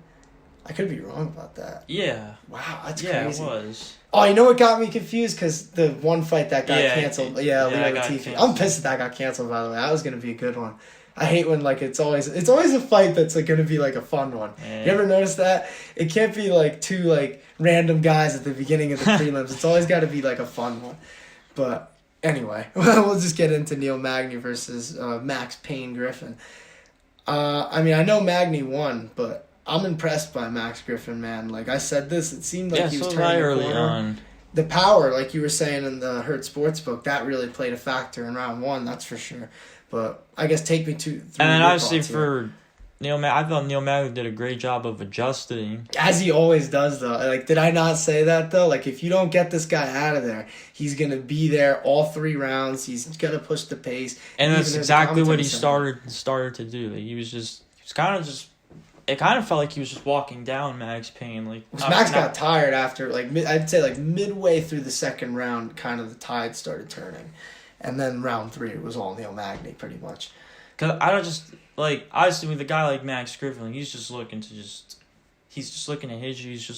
I could be wrong about that. Yeah. Wow, that's crazy. Yeah, it was. Oh, you know what got me confused? Because the one fight that got canceled. Yeah, Leo Latifi. I'm pissed that got canceled, by the way. That was going to be a good one. I hate when like it's always a fight that's like gonna be like a fun one. Yeah. You ever notice that? It can't be like two like random guys at the beginning of the prelims. It's always got to be like a fun one. But anyway, we'll just get into Neil Magny versus Max Payne Griffin. I mean, I know Magny won, but I'm impressed by Max Griffin, man. Like I said this, it seemed like he was turning the early corner. on. The power, like you were saying in the Hurt Sportsbook, that really played a factor in round one, that's for sure. But I guess take me through. And then obviously for I thought Neil Magny did a great job of adjusting. As he always does, though. Like, did I not say that, though? Like, if you don't get this guy out of there, he's going to be there all 3 rounds. He's going to push the pace. And that's exactly what he started to do. Like, it kind of felt like he was just walking down Max Payne. Like Max got tired after, like, I'd say, like, midway through the second round, kind of the tide started turning. And then round 3, it was all Neil Magny, pretty much. Because I don't just... Like, obviously, with a guy like Max Griffin, he's just looking to hit you. He's just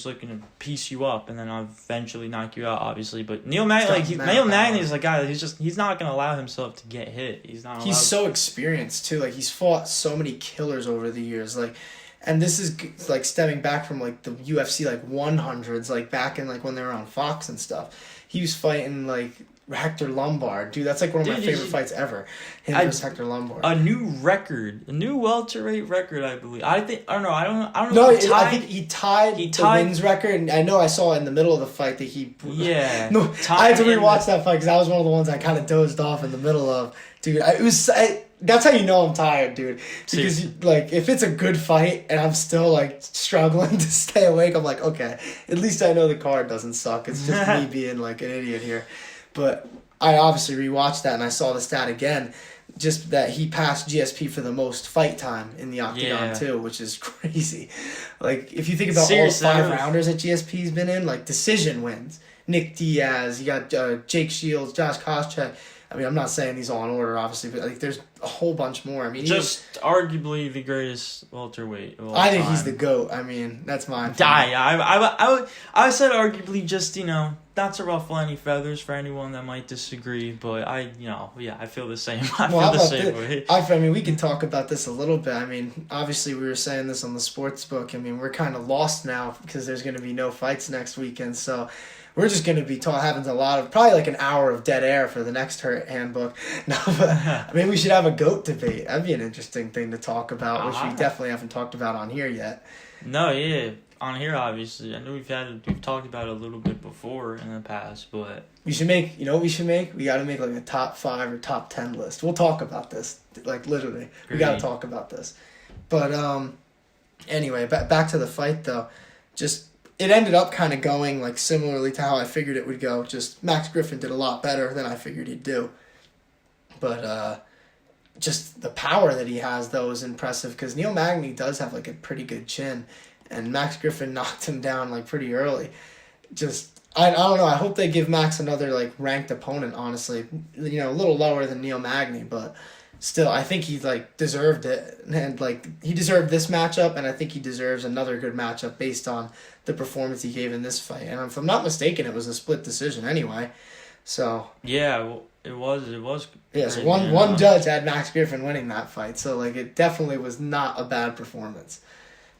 looking to piece you up, and then eventually knock you out, obviously. But Neil Magny is a guy that he's not going to allow himself to get hit. He's so experienced, too. Like, he's fought so many killers over the years. Like, and this is, like, stemming back from, like, the UFC, like, 100s, like, back in, like, when they were on Fox and stuff. He was fighting, like... Hector Lombor, dude, that's like one of my favorite fights ever. Him versus Hector Lombor. A new welterweight record, I believe. I don't know. No, I think he tied the wins record, and I know I saw in the middle of the fight that he. Yeah. No, I had to rewatch that fight because that was one of the ones I kind of dozed off in the middle of. Dude, that's how you know I'm tired, dude. Because like, if it's a good fight and I'm still like struggling to stay awake, I'm like, okay, at least I know the card doesn't suck. It's just me being like an idiot here. But I obviously rewatched that and I saw the stat again, just that he passed GSP for the most fight time in the octagon too, which is crazy. Like if you think about all 5 rounders that GSP's been in, like decision wins. Nick Diaz, you got Jake Shields, Josh Koscheck. I mean, I'm not saying these all in order, obviously, but like there's a whole bunch more. I mean, arguably the greatest welterweight of all I think time. he's the GOAT. I mean, that's my opinion. I said arguably just, not to ruffle any feathers for anyone that might disagree, but I feel the same. I feel the same way. I mean, we can talk about this a little bit. I mean, obviously we were saying this on the sports book. I mean, we're kind of lost now because there's going to be no fights next weekend, so we're just going to be having probably like an hour of dead air for the next Handbook. No, but I mean, we should have a GOAT debate. That'd be an interesting thing to talk about, which we definitely haven't talked about on here yet. No, yeah. On here, obviously. I know we've talked about it a little bit before in the past, but... We should make... You know what we should make? We got to make like a top 5 or top 10 list. We'll talk about this. Like, literally. We got to talk about this. But, anyway, back to the fight, though. Just... It ended up kind of going, like, similarly to how I figured it would go. Just Max Griffin did a lot better than I figured he'd do. But, just the power that he has, though, is impressive. Because Neil Magny does have, like, a pretty good chin. And Max Griffin knocked him down, like, pretty early. Just, I don't know. I hope they give Max another, like, ranked opponent, honestly. A little lower than Neil Magny, but still, I think he, like, deserved it. And, like, he deserved this matchup, and I think he deserves another good matchup based on the performance he gave in this fight. And if I'm not mistaken, it was a split decision anyway. So... Yeah, well, it was. Yeah, so one judge had Max Griffin winning that fight. So, like, it definitely was not a bad performance.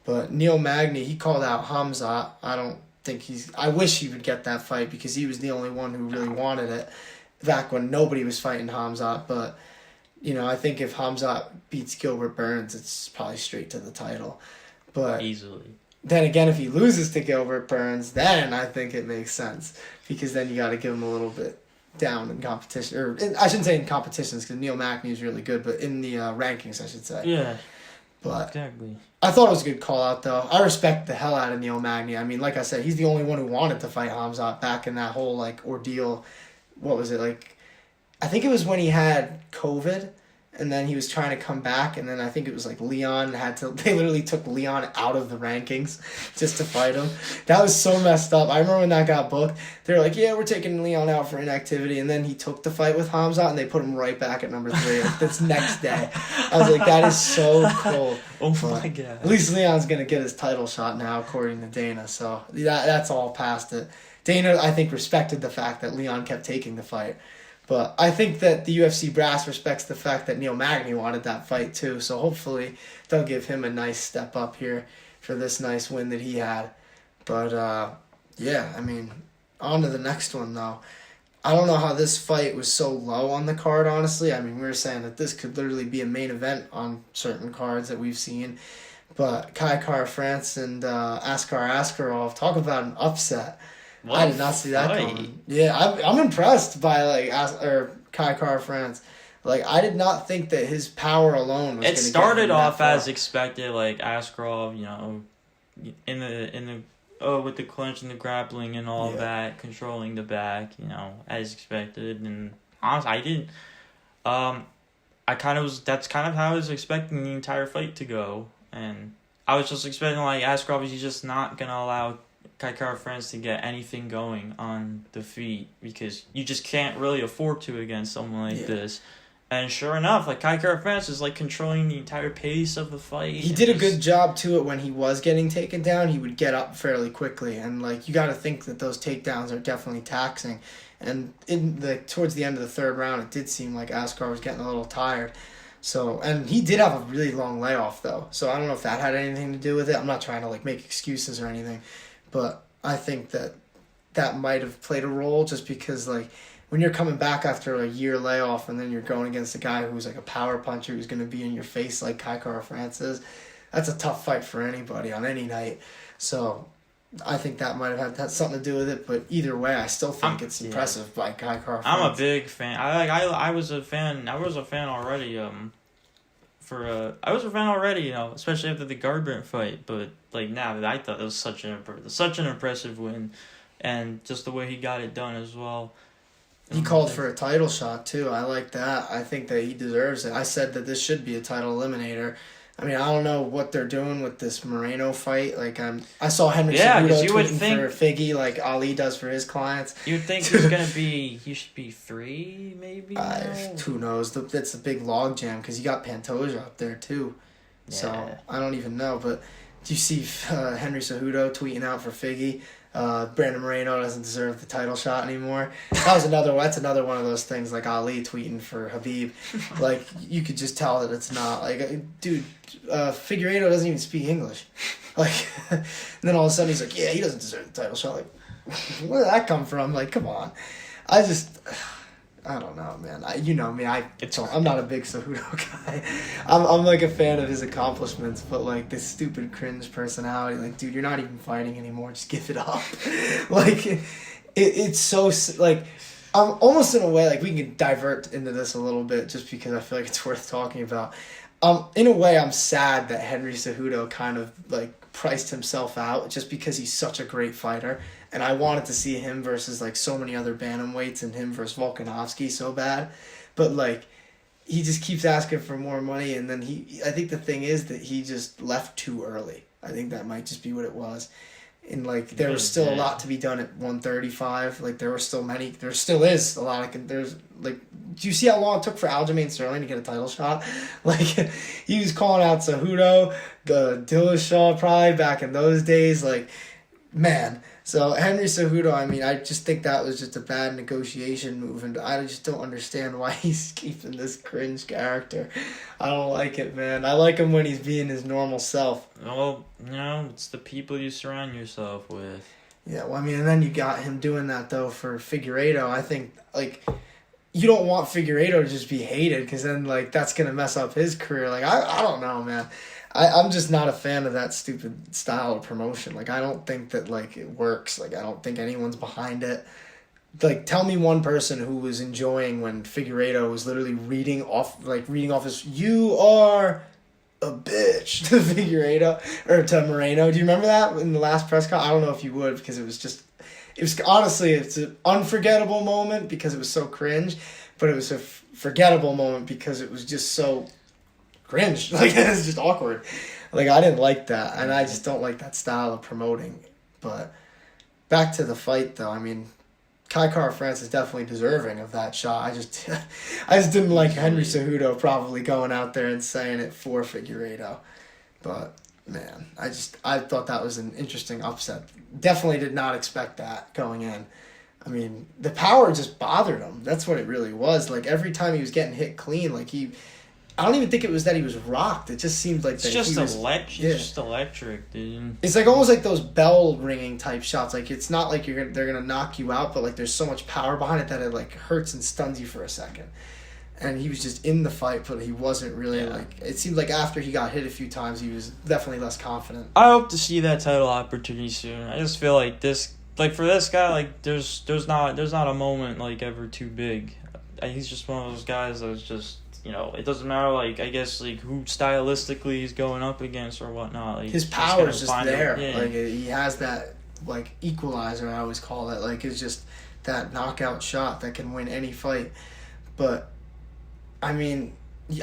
But Neil Magny, he called out Hamzat. I wish he would get that fight because he was the only one who really wanted it back when nobody was fighting Hamzat. But, I think if Hamzat beats Gilbert Burns, it's probably straight to the title. But easily. Then again, if he loses to Gilbert Burns, then I think it makes sense because then you got to give him a little bit down in competition. Or I shouldn't say in competitions because Neil Magny is really good, but in the rankings, I should say. Yeah. But exactly. I thought it was a good call out, though. I respect the hell out of Neil Magny. I mean, like I said, he's the only one who wanted to fight Hamzat back in that whole, like, ordeal. What was it, like... I think it was when he had COVID, and then he was trying to come back, and then I think it was, like, Leon they literally took Leon out of the rankings just to fight him. That was so messed up. I remember when that got booked. They were like, yeah, we're taking Leon out for inactivity, and then he took the fight with Hamzat, and they put him right back at number 3 like, this next day. I was like, that is so cool. Oh, my God. At least Leon's going to get his title shot now, according to Dana, so that's all past it. Dana, I think, respected the fact that Leon kept taking the fight. But I think that the UFC brass respects the fact that Neil Magny wanted that fight too. So hopefully they'll give him a nice step up here for this nice win that he had. But yeah, I mean, on to the next one though. I don't know how this fight was so low on the card, honestly. I mean, we were saying that this could literally be a main event on certain cards that we've seen. But Kai Kara-France and Askar Askarov, talk about an upset. What I did not see that fight. coming. Yeah, I'm impressed by Kai Kara-France. Like, I did not think that his power alone was going It to started off as expected, like Askarov, in the with the clinch and the grappling and all of that, controlling the back, as expected. And honestly, I didn't. That's kind of how I was expecting the entire fight to go, and I was just expecting like Askarov is just not gonna allow Kai Kara-France to get anything going on the feet because you just can't really afford to against someone like this. And sure enough, like Kai Kara-France is like controlling the entire pace of the fight. He did a good job to it when he was getting taken down. He would get up fairly quickly, and like you got to think that those takedowns are definitely taxing. And towards the end of the third round, it did seem like Askar was getting a little tired. So, and he did have a really long layoff though. So I don't know if that had anything to do with it. I'm not trying to like make excuses or anything, but I think that might have played a role just because like. When you're coming back after a year layoff and then you're going against a guy who's like a power puncher who's going to be in your face like Kai Kara-France is, that's a tough fight for anybody on any night. So I think that might have had something to do with it. But either way, I still think it's impressive by Kai Kara-France. I'm a big fan. I was a fan. I was a fan already. I was a fan already. Especially after the Garbrandt fight. But like now, I thought it was such an impressive win, and just the way he got it done as well. He called for a title shot, too. I like that. I think that he deserves it. I said that this should be a title eliminator. I mean, I don't know what they're doing with this Moreno fight. Like, I saw Henry Cejudo tweeting for Figgy like Ali does for his clients. You would think he should be 3, maybe? Who knows? That's a big log jam because you got Pantoja up there, too. Yeah. So, I don't even know. But do you see Henry Cejudo tweeting out for Figgy? Brandon Moreno doesn't deserve the title shot anymore. That's another one of those things like Ali tweeting for Habib. Like, you could just tell that it's not. Like, dude, Figueiredo doesn't even speak English. Like, and then all of a sudden he's like, yeah, he doesn't deserve the title shot. Like, where did that come from? Like, come on. I don't know, man. You know me. I'm not a big Cejudo guy. I'm like a fan of his accomplishments, but like this stupid cringe personality. Like, dude, you're not even fighting anymore. Just give it up. Like, it's so like. I'm almost in a way like we can divert into this a little bit just because I feel like it's worth talking about. In a way, I'm sad that Henry Cejudo kind of like priced himself out just because he's such a great fighter. And I wanted to see him versus like so many other bantamweights and him versus Volkanovski so bad. But like he just keeps asking for more money and then I think the thing is that he just left too early. I think that might just be what it was. And like there was still a lot to be done at 135. Like there still is a lot of there's like do you see how long it took for Aljamain Sterling to get a title shot? Like he was calling out Cejudo, Dillashaw probably back in those days. Like man. So Henry Cejudo, I mean, I just think that was just a bad negotiation move, and I just don't understand why he's keeping this cringe character. I don't like it, man. I like him when he's being his normal self. Well, it's the people you surround yourself with. Yeah, well, I mean, and then you got him doing that, though, for Figueiredo. I think, like, you don't want Figueiredo to just be hated, because then, like, that's going to mess up his career. Like, I don't know, man. I'm just not a fan of that stupid style of promotion. Like, I don't think that, like, it works. Like, I don't think anyone's behind it. Like, tell me one person who was enjoying when Figueiredo was literally reading off his, you are a bitch to Figueiredo, or to Moreno. Do you remember that in the last press conference? I don't know if you would, because honestly, it's an unforgettable moment because it was so cringe, but it was a forgettable moment because it was just so cringe. Like, it's just awkward. Like, I didn't like that, and I just don't like that style of promoting. But back to the fight, though. I mean, Kai Kara-France is definitely deserving of that shot. I just didn't like Henry Cejudo probably going out there and saying it for Figueiredo. But man, I thought that was an interesting upset. Definitely did not expect that going in. I mean, the power just bothered him. That's what it really was. Like, every time he was getting hit clean, like, I don't even think it was that he was rocked. It just seemed like It's that just he was... electric. Yeah. It's just electric, dude. It's like almost like those bell ringing type shots. Like, it's not like they're gonna knock you out, but like there's so much power behind it that it like hurts and stuns you for a second. And he was just in the fight, but he wasn't really like. It seemed like after he got hit a few times, he was definitely less confident. I hope to see that title opportunity soon. I just feel like for this guy, like there's not a moment like ever too big. He's just one of those guys that's just, it doesn't matter, like, I guess, like, who stylistically he's going up against or whatnot. Like, his power is just there. Yeah. Like, he has that, like, equalizer, I always call it. Like, it's just that knockout shot that can win any fight. But, I mean,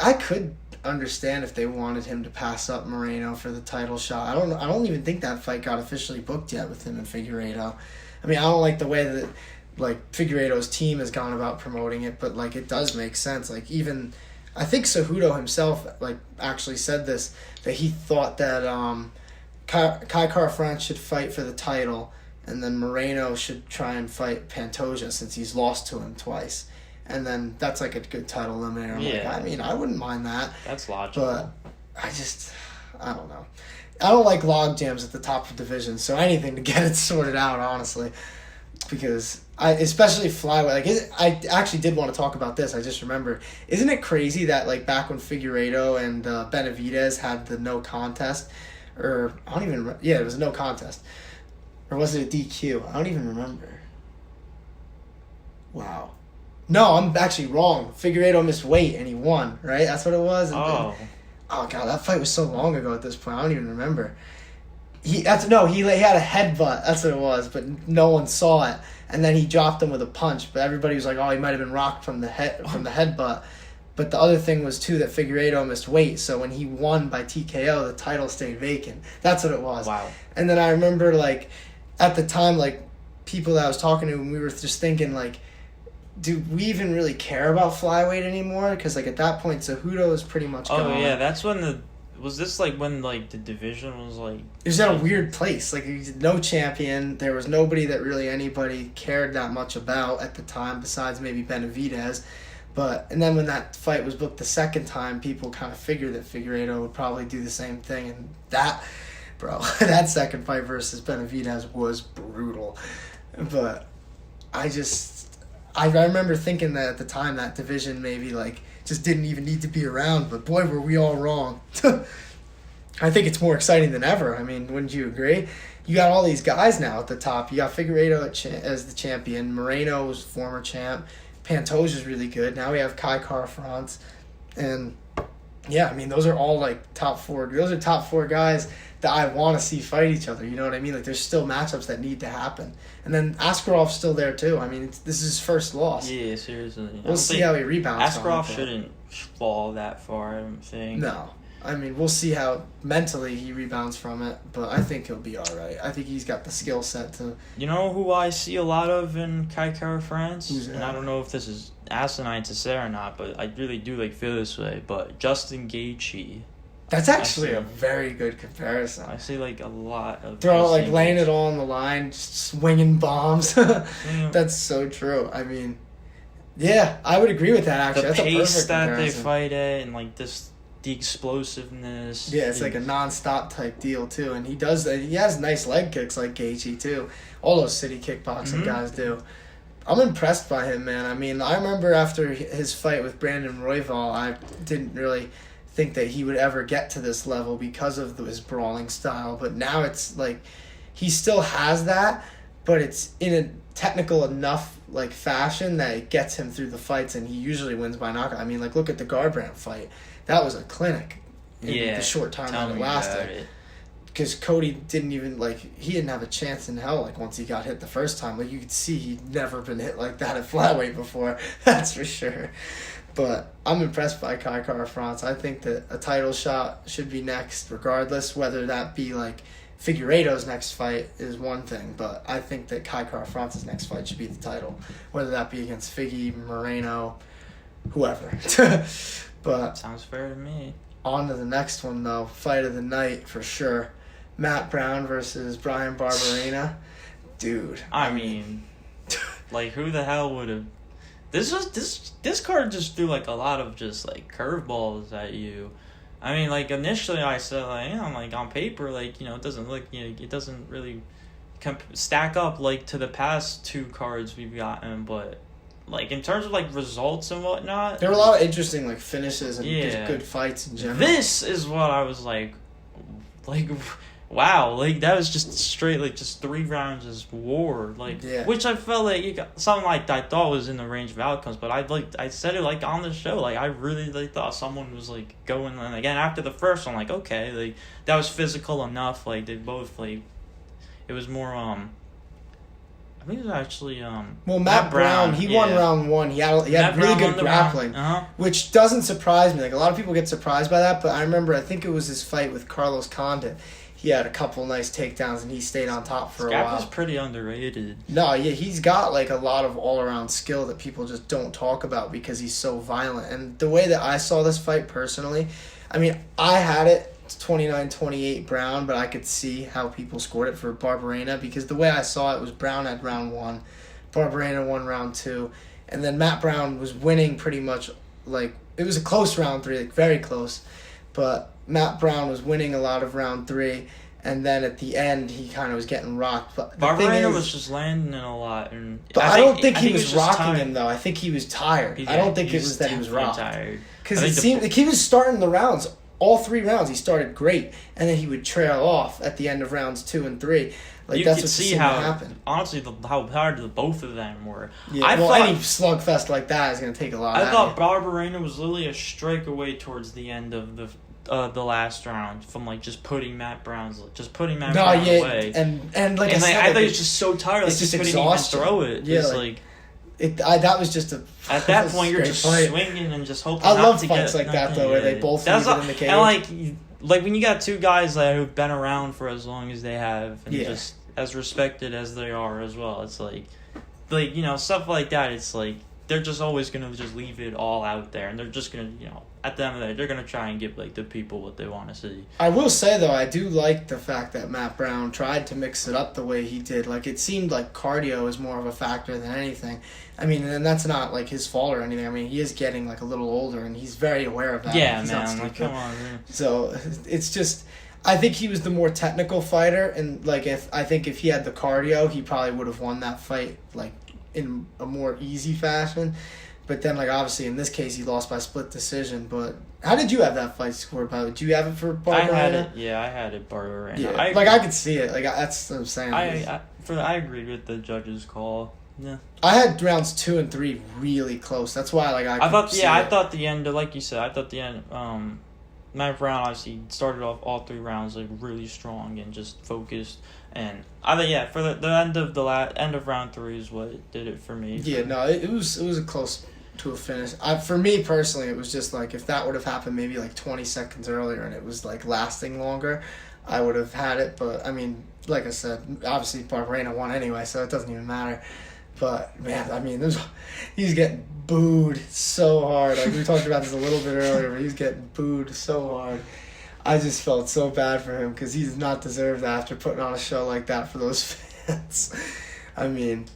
I could understand if they wanted him to pass up Moreno for the title shot. I don't even think that fight got officially booked yet with him and Figueiredo. I mean, I don't like the way that, like, Figueiredo's team has gone about promoting it, but, like, it does make sense. Like, even... I think Cejudo himself, like, actually said this, that he thought that Kai Kara-France should fight for the title, and then Moreno should try and fight Pantoja since he's lost to him twice. And then that's, like, a good title eliminator. I'm like, I mean, I wouldn't mind that. That's logical. But I don't know. I don't like log jams at the top of divisions, so anything to get it sorted out, honestly. Because especially flyweight, like, I actually did want to talk about this. I just remember, isn't it crazy that, like, back when Figueiredo and Benavidez had the no contest, or I don't even remember. Yeah, it was a no contest, or was it a DQ? I don't even remember. Wow, no, I'm actually wrong. Figueiredo missed weight and he won. Right, that's what it was. And oh god, that fight was so long ago at this point. I don't even remember. He had a headbutt. That's what it was, but no one saw it. And then he dropped him with a punch. But everybody was like, "Oh, he might have been rocked from the headbutt." But the other thing was too that Figueiredo missed weight. So when he won by TKO, the title stayed vacant. That's what it was. wow. And then I remember, like, at the time, like, people that I was talking to, and we were just thinking, like, do we even really care about flyweight anymore? Because, like, at that point, Cejudo is pretty much gone. Oh yeah, that's when was this like when like the division was like... It was at a weird place. Like, no champion. There was nobody that really anybody cared that much about at the time besides maybe Benavidez. And then when that fight was booked the second time, people kind of figured that Figueiredo would probably do the same thing. And that second fight versus Benavidez was brutal. But I remember thinking that at the time that division maybe, like, just didn't even need to be around, but boy, were we all wrong. I think it's more exciting than ever. I mean, wouldn't you agree? You got all these guys now at the top. You got Figueiredo as the champion. Moreno was former champ. Pantoja's really good. Now we have Kai Kara-France. And, yeah, I mean, those are all, like, top four. Those are top four guys that I want to see fight each other. You know what I mean? Like, there's still matchups that need to happen. And then Askarov's still there, too. I mean, this is his first loss. Yeah, seriously. We'll see how he rebounds. Askarov shouldn't fall that far, I don't think. No. I mean, we'll see how mentally he rebounds from it, but I think he'll be all right. I think he's got the skill set to... You know who I see a lot of in Kai Kara-France? Who's that? And I don't know if this is asinine to say or not, but I really do feel this way, but Justin Gaethje. That's actually a very good comparison. I see, like, a lot of... Laying it all on the line, just swinging bombs. Yeah. That's so true. I mean, yeah, I would agree with that, actually. The That's pace a perfect that comparison. they fight at, and, like, the explosiveness. Yeah, it's like a non-stop type deal, too. And he has nice leg kicks like Gaethje, too. All those city kickboxing guys do. I'm impressed by him, man. I mean, I remember after his fight with Brandon Royval, I didn't really think that he would ever get to this level because of his brawling style. But now it's like he still has that, but it's in a technical enough like fashion that it gets him through the fights, and he usually wins by knockout. I mean, like, look at the Garbrandt fight. That was a clinic in the short time that it lasted. Because Cody didn't even, like, he didn't have a chance in hell, like, once he got hit the first time. Like, you could see he'd never been hit like that at flyweight before. That's for sure. But I'm impressed by Kai Kara-France. I think that a title shot should be next, regardless. Whether that be, like, Figueiredo's next fight is one thing, but I think that Kai Kara-France's next fight should be the title. Whether that be against Figgy, Moreno, whoever. But sounds fair to me. On to the next one, though. Fight of the night, for sure. Matt Brown versus Brian Barberena. Dude. I mean, Like, who the hell would have... This card just threw, like, a lot of just, like, curveballs at you. I mean, like, initially I said, like, like, on paper, like, it doesn't look, it doesn't really stack up, like, to the past 2 cards we've gotten, but, like, in terms of, like, results and whatnot... There were a lot of interesting, like, finishes and just good fights in general. This is what I was like, wow, like, that was just straight, like, just 3 rounds is war, like, which I felt like, something like I thought was in the range of outcomes, but I said it, like, on the show, like, I really, like, thought someone was, like, going, and again, after the first one, like, okay, like, that was physical enough, like, they both, like, it was more, I think it was actually, well, Matt Brown, he won round 1. He had really good grappling, which doesn't surprise me. Like, a lot of people get surprised by that, but I remember, I think it was his fight with Carlos Condit. He had a couple nice takedowns, and he stayed on top for a while. Scappa's pretty underrated. No, yeah, he's got, like, a lot of all-around skill that people just don't talk about because he's so violent. And the way that I saw this fight personally, I mean, I had it 29-28 Brown, but I could see how people scored it for Barberena because the way I saw it was Brown had round 1, Barberena won round 2, and then Matt Brown was winning pretty much, like, it was a close round 3, like, very close, but Matt Brown was winning a lot of round 3, and then at the end he kind of was getting rocked. But Barberena was just landing in a lot, but I don't think he was rocking him though. I think he was tired. I don't think it was that he was rocked. Because it seemed like he was starting the rounds. All 3 rounds he started great, and then he would trail off at the end of rounds 2 and 3. Like, you that's could what see how honestly how hard the both of them were. Yeah, any slugfest like that is going to take a lot. I thought Barberena was literally a strike away towards the end of the last round from like just putting Matt Brown away. And like I said, I thought he was just so tired, like, just couldn't even throw it. Yeah, that was just at that point you're just swinging and just hoping. I love fights like that though, where they both leave it in the cage. And like when you got 2 guys that who've been around for as long as they have, and just as respected as they are as well, it's like stuff like that. It's like they're just always gonna just leave it all out there, and they're just gonna at the end of the day, they're going to try and give, like, the people what they want to see. I will say, though, I do like the fact that Matt Brown tried to mix it up the way he did. Like, it seemed like cardio is more of a factor than anything. I mean, and that's not, like, his fault or anything. I mean, he is getting, like, a little older, and he's very aware of that. Yeah, man. Like, come on, man. So, it's just... I think he was the more technical fighter, and, like, if he had the cardio, he probably would have won that fight, like, in a more easy fashion. But then, like, obviously, in this case, he lost by split decision. But how did you have that fight scored, by the way? Do you have it for Barberena? I had it. Yeah, I had it Barberena. Yeah, I could see it. Like, that's what I'm saying. I agreed with the judge's call. Yeah. I had rounds 2 and 3 really close. That's why, like, I thought the end, like you said, Matt Brown obviously started off all 3 rounds, like, really strong and just focused. And I think, for the end of round 3 is what did it for me. Yeah, no, it was a close to a finish. For me personally, it was just like if that would have happened maybe like 20 seconds earlier and it was like lasting longer, I would have had it. But I mean, like I said, obviously Barberena won anyway, so it doesn't even matter. But man, I mean, he's getting booed so hard. Like we talked about this a little bit earlier, but he's getting booed so hard. I just felt so bad for him because he does not deserve that after putting on a show like that for those fans. I mean,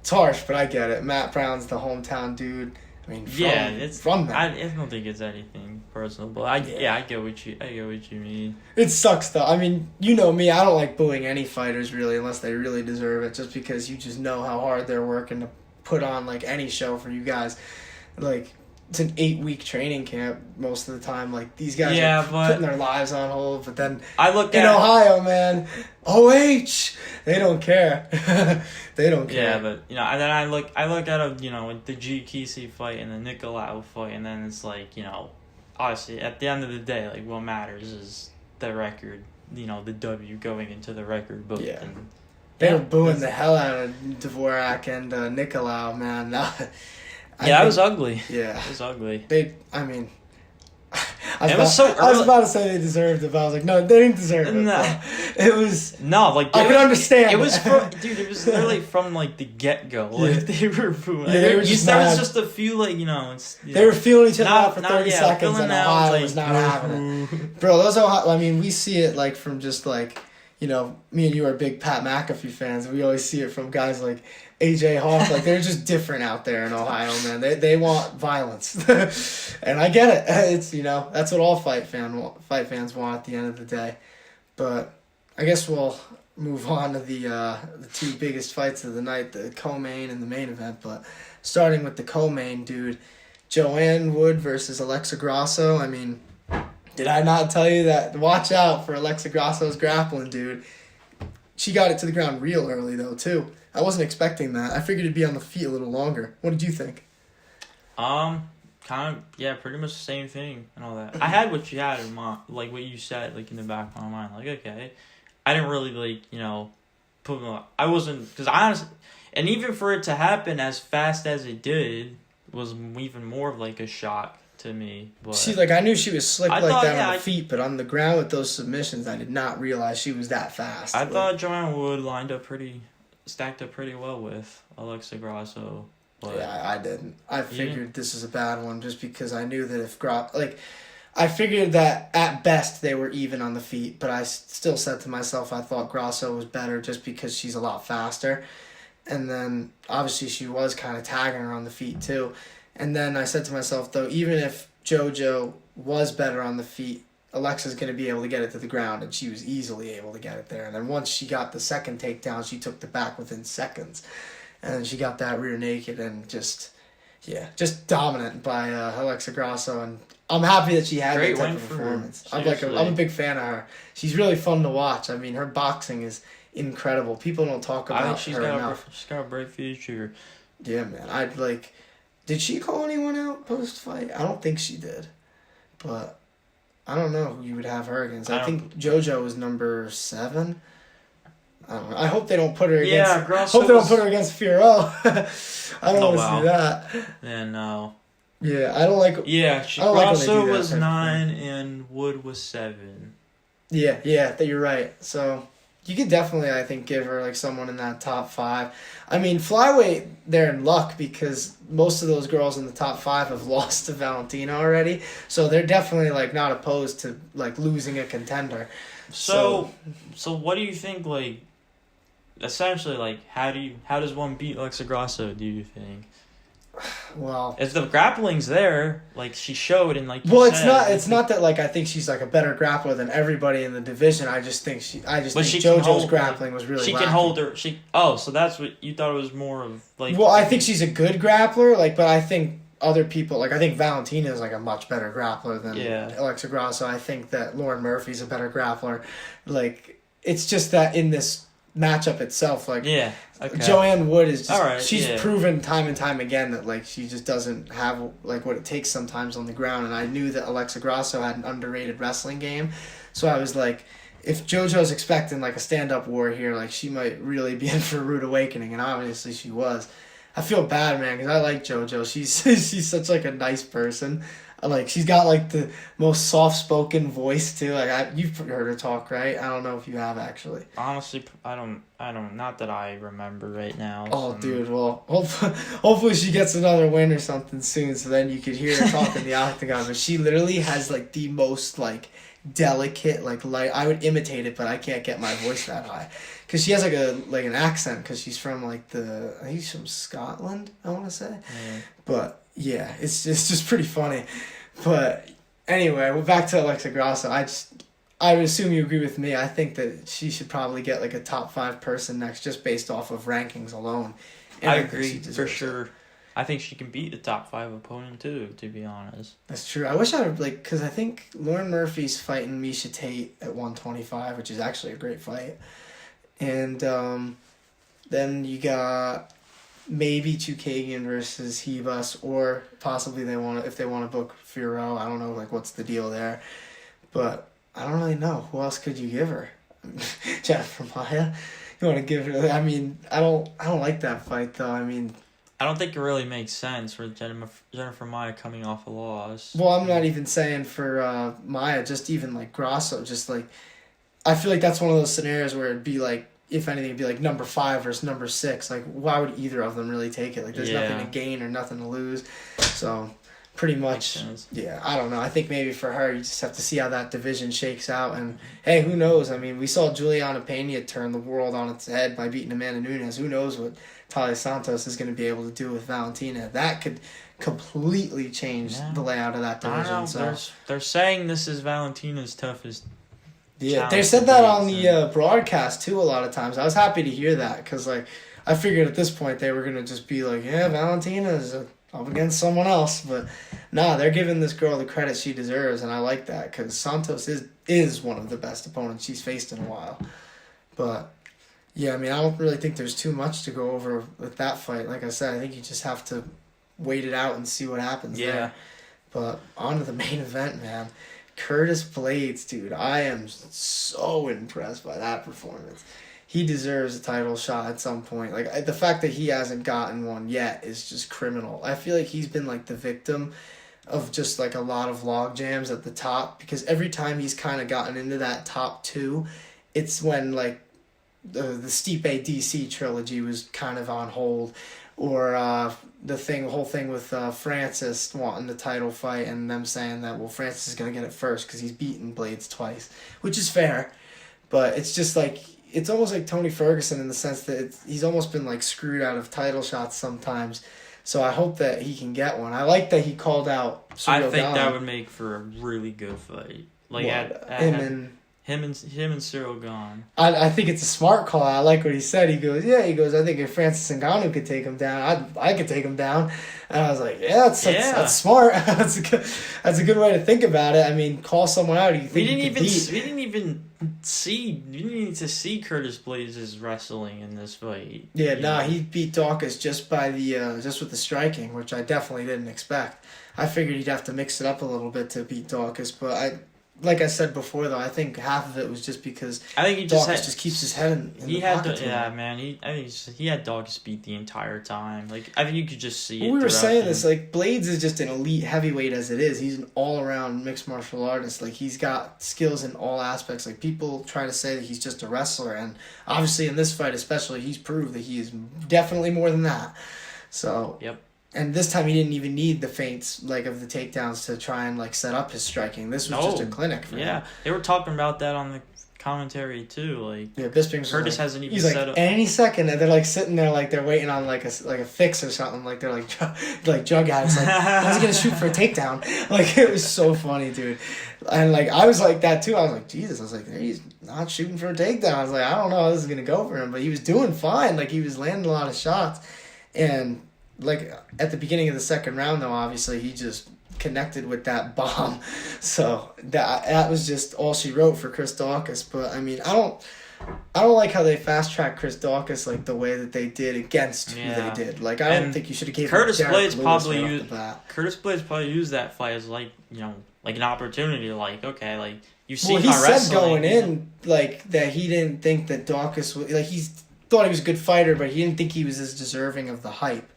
it's harsh, but I get it. Matt Brown's the hometown dude. I mean, from that. I don't think it's anything personal, but I get what you mean. It sucks though. I mean, you know me. I don't like booing any fighters really unless they really deserve it. Just because you just know how hard they're working to put on like any show for you guys. Like. It's an 8-week training camp most of the time. Like, these guys are putting their lives on hold, but then Ohio, man, OH, they don't care. They don't care. Yeah, but, and then I look at the G. Kesey fight and the Nicolau fight, and then it's like, obviously, at the end of the day, like, what matters is the record, the W going into the record book. Yeah. They were booing the hell out of Dvorak and Nicolau, man. It was ugly. Yeah. It was ugly. I was about to say they deserved it, but I was like, no, they didn't deserve it. No. It was... No, like... I could understand. It was from... Dude, it was literally from, like, the get-go. Like, they were booing. Yeah, they were just mad. There was just a few, like, They were feeling each other out for 30 seconds, and Ohio was not having it. Bro, those Ohio... I mean, we see it, like, from just, like... me and you are big Pat McAfee fans. We always see it from guys like AJ Hawk. Like, they're just different out there in Ohio, man. They want violence. And I get it. It's, that's what all fight fans want at the end of the day. But I guess we'll move on to the two biggest fights of the night, the co-main and the main event. But starting with the co-main, dude, Joanne Wood versus Alexa Grosso. I mean, did I not tell you that? Watch out for Alexa Grosso's grappling, dude. She got it to the ground real early, though, too. I wasn't expecting that. I figured it'd be on the feet a little longer. What did you think? Pretty much the same thing and all that. I had what you had in mind, like what you said, like in the back of my mind. Like, okay. I didn't really, put my... I wasn't... Because I honestly... And even for it to happen as fast as it did was even more of, like, a shock to me. But see, I knew she was slick on the feet, but on the ground with those submissions, I did not realize she was that fast. I thought Joanne Wood stacked up pretty well with Alexa Grosso. But yeah, I didn't. I figured this is a bad one just because I knew that if I figured that at best they were even on the feet, but I still said to myself I thought Grosso was better just because she's a lot faster. And then obviously she was kind of tagging her on the feet too. And then I said to myself, though, even if JoJo was better on the feet, Alexa's going to be able to get it to the ground, and she was easily able to get it there. And then once she got the second takedown, she took the back within seconds. And then she got that rear naked and just dominant by Alexa Grosso. And I'm happy that she had that type of performance. I'm a big fan of her. She's really fun to watch. I mean, her boxing is incredible. People don't talk about her enough. She's got a bright future. Yeah, man. Did she call anyone out post-fight? I don't think she did. But I don't know who you would have her against. I think JoJo was number 7. I don't know. I hope they don't put her against... Yeah, Grosso hope they don't put her against Fiorello. I don't want to see that. Yeah, no. Yeah, I don't like... Yeah, Grosso was 9 and Wood was 7. Yeah, you're right. So... You could definitely, I think, give her someone in that top 5. I mean, flyweight, they're in luck because most of those girls in the top 5 have lost to Valentina already. So they're definitely not opposed to losing a contender. So what do you think? Essentially, how does one beat Alexa Grosso? Do you think? Well, if the grappling's there, she showed, and it's not that I think she's a better grappler than everybody in the division. I just think JoJo's grappling was really. She can hold her. So that's what you thought it was more of Well, I think she's a good grappler. But I think other people I think Valentina is a much better grappler than Alexa Grosso. I think that Lauren Murphy's a better grappler. It's just that in this matchup itself, Joanne Wood is just she's proven time and time again that she just doesn't have what it takes sometimes on the ground. And I knew that Alexa Grosso had an underrated wrestling game, so I was if JoJo's expecting a stand-up war here, she might really be in for a rude awakening, and obviously she was. I feel bad, man, because I like JoJo. She's such a nice person. She's got the most soft-spoken voice too. You've heard her talk, right? I don't know if you have actually. Honestly, I don't. Not that I remember right now. Oh, dude. Well, hopefully she gets another win or something soon, so then you could hear her talk in the octagon. But she literally has the most delicate light. I would imitate it, but I can't get my voice that high, because she has an accent, because she's from I think she's from Scotland, I want to say. Yeah. But yeah, it's just pretty funny. But anyway, we're back to Alexa Grosso. I would assume you agree with me. I think that she should probably get a top 5 person next, just based off of rankings alone. And I agree for sure. I think she can beat the top 5 opponent too, to be honest. That's true. I wish I would because I think Lauren Murphy's fighting Miesha Tate at 125, which is actually a great fight. And then you got maybe Chukagian versus Hebus, or possibly if they want to book Furo. I don't know what's the deal there, but I don't really know. Who else could you give her? Jennifer Maia. You want to give her? I mean, I don't like that fight though. I mean, I don't think it really makes sense for Jennifer Maia coming off a loss. Well, I'm not even saying for Maia, just even Grosso. Just I feel that's one of those scenarios where it'd be if anything, it'd be number 5 versus number 6. Why would either of them really take it? There's nothing to gain or nothing to lose. So, pretty Makes much. sense. Yeah, I don't know. I think maybe for her, you just have to see how that division shakes out. And hey, who knows? I mean, we saw Juliana Pena turn the world on its head by beating Amanda Nunes. Who knows what Talia Santos is going to be able to do with Valentina? That could completely change the layout of that I division. don't know. So They're saying this is Valentina's toughest. yeah, they said that on the broadcast too. A lot of times, I was happy to hear that because like I figured at this point they were gonna just be like, yeah, Valentina is up against someone else, but nah, they're giving this girl the credit she deserves, and I like that because Santos is one of the best opponents she's faced in a while. But yeah, I mean, I don't really think there's too much to go over with that fight. Like I said, I think you just have to wait it out and see what happens there. But on to the main event, man. Curtis Blades, dude, I am so impressed by that performance. He deserves a title shot at some point. Like the fact that he hasn't gotten one yet is just criminal. I feel like he's been like the victim of just like a lot of log jams at the top because every time he's kind of gotten into that top two, it's when like the Stipe DC trilogy was kind of on hold, or the whole thing with Francis wanting the title fight and them saying that, well, Francis is going to get it first because he's beaten Blades twice, which is fair, but it's just like, it's almost like Tony Ferguson in the sense that he's almost been like screwed out of title shots sometimes. So I hope that he can get one. I like that he called out Cyril I think Gane. that would make for a really good fight. Like him and Cyril Gane. I think it's a smart call. I like what he said. He goes, I think if Francis Ngannou could take him down, I could take him down. And I was like, that's smart. That's a good way to think about it. I mean, call someone out who you think you could beat. We didn't even need to see Curtis Blades' wrestling in this fight. Yeah, he beat Dawkins just by just with the striking, which I definitely didn't expect. I figured he'd have to mix it up a little bit to beat Dawkins, but like I said before, though, I think half of it was just because I think he just keeps his head in the pocket. He had Dawkins beat the entire time. Like, I think you could just see it. We were saying this, like, Blades is just an elite heavyweight as it is. He's an all-around mixed martial artist. Like, he's got skills in all aspects. Like, people try to say that he's just a wrestler, and obviously in this fight especially, he's proved that he is definitely more than that. So, yep. And this time he didn't even need the feints, like, of the takedowns to try and, like, set up his striking. This was just a clinic for him. Yeah, they were talking about that on the commentary, too. Like, yeah, Bisping's Curtis hasn't even set up. Any second, and they're, like, sitting there like they're waiting on, like, a fix or something. Like, they're, like drug addicts. Like, when's he going to shoot for a takedown? Like, it was so funny, dude. And, like, I was like that, too. I was like, Jesus. I was like, he's not shooting for a takedown. I was like, I don't know how this is going to go for him. But he was doing fine. Like, he was landing a lot of shots. And like at the beginning of the second round, though, obviously he just connected with that bomb, so that was just all she wrote for Chris Daukaus. But I mean, I don't like how they fast tracked Chris Daukaus like the way that they did against who they did. Like I don't think you should have given Curtis Blades probably used that fight as like an opportunity. Like okay, like you've seen he my said wrestling going in like that he didn't think that Daukaus was like he thought he was a good fighter, but he didn't think he was as deserving of the hype.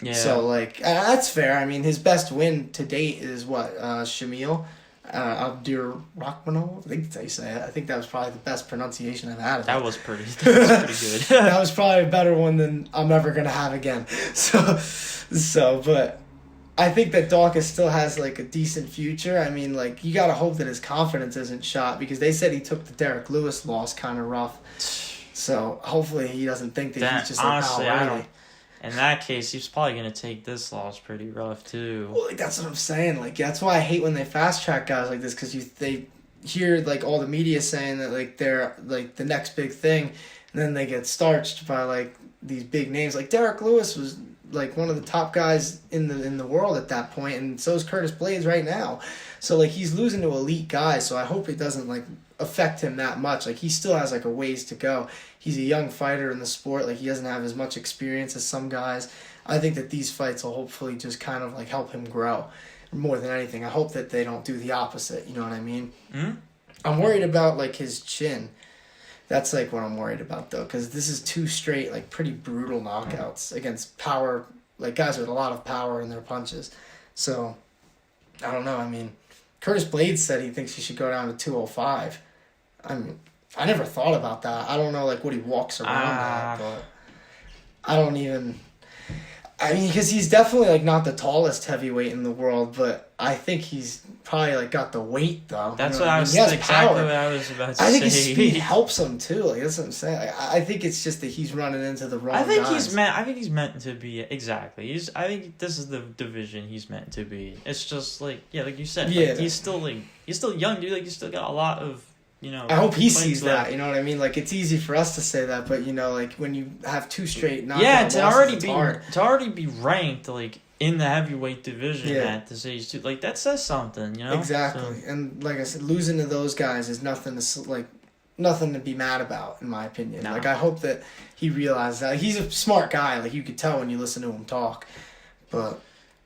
Yeah. So, like, that's fair. I mean, his best win to date is what? Shamil Abdurakhmanov? I think that's how you say it. I think that was probably the best pronunciation I've had of it. That was pretty good. That was probably a better one than I'm ever going to have again. So, but I think that Dawkins still has, like, a decent future. I mean, like, you got to hope that his confidence isn't shot because they said he took the Derek Lewis loss kind of rough. So, hopefully he doesn't think that he's just like, honestly, oh, really? In that case, he's probably going to take this loss pretty rough, too. Well, like, that's what I'm saying. Like, that's why I hate when they fast-track guys like this, because they hear, like, all the media saying that, like, they're, like, the next big thing, and then they get starched by, like, these big names. Like, Derek Lewis was, like, one of the top guys in the world at that point, and so is Curtis Blades right now. So, like, he's losing to elite guys, so I hope it doesn't, like, affect him that much. Like, he still has, like, a ways to go. He's a young fighter in the sport. Like, he doesn't have as much experience as some guys. I think that these fights will hopefully just kind of, like, help him grow more than anything. I hope that they don't do the opposite. You know what I mean? Mm-hmm. I'm worried about, like, his chin. That's, like, what I'm worried about, though, because this is 2 straight, like, pretty brutal knockouts against power, like, guys with a lot of power in their punches. So, I don't know. I mean, Curtis Blades said he thinks he should go down to 205. I mean, I never thought about that. I don't know, like, what he walks around at, but I don't even... I mean, because he's definitely like not the tallest heavyweight in the world, but I think he's probably like got the weight though. That's what what I was He has exactly power. what I was about to I think say. his speed helps him too. Like that's what I'm saying. I think it's just that he's running into the wrong I think guys. he's meant to be exactly. I think this is the division he's meant to be. It's just like like you said. Yeah. Like, he's still young, dude. Like, he's still got a lot of I hope he fights sees left. that. You know what I mean? Like it's easy for us to say that, but like when you have 2 straight Yeah, knockout losses, it's hard. to already be ranked like in the heavyweight division Yeah. at this age too, like that says something, Exactly. So, And like I said, losing to those guys is nothing to be mad about, in my opinion. No. Like I hope that he realizes that. He's a smart guy. Like you could tell when you listen to him talk. But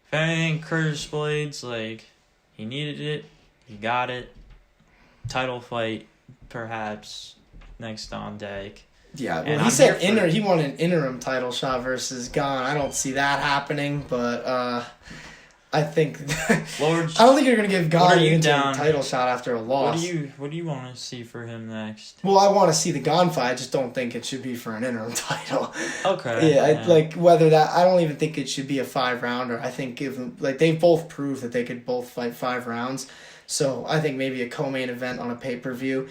if anything, Curtis Blades, like, he needed it, he got it. Title fight, perhaps next on deck. yeah, And well, he I'm said here for he won an interim title shot versus Gon. I don't see that happening, but I think Lord, I don't think you're gonna give what Gon are an you interim down? title shot after a loss. What do you want to see for him next? Well, I want to see the Gon fight. I just don't think it should be for an interim title. Okay. Yeah, like whether that I don't even think it should be a 5-rounder. I think they both proved that they could both fight 5 rounds. So I think maybe a co-main event on a pay-per-view,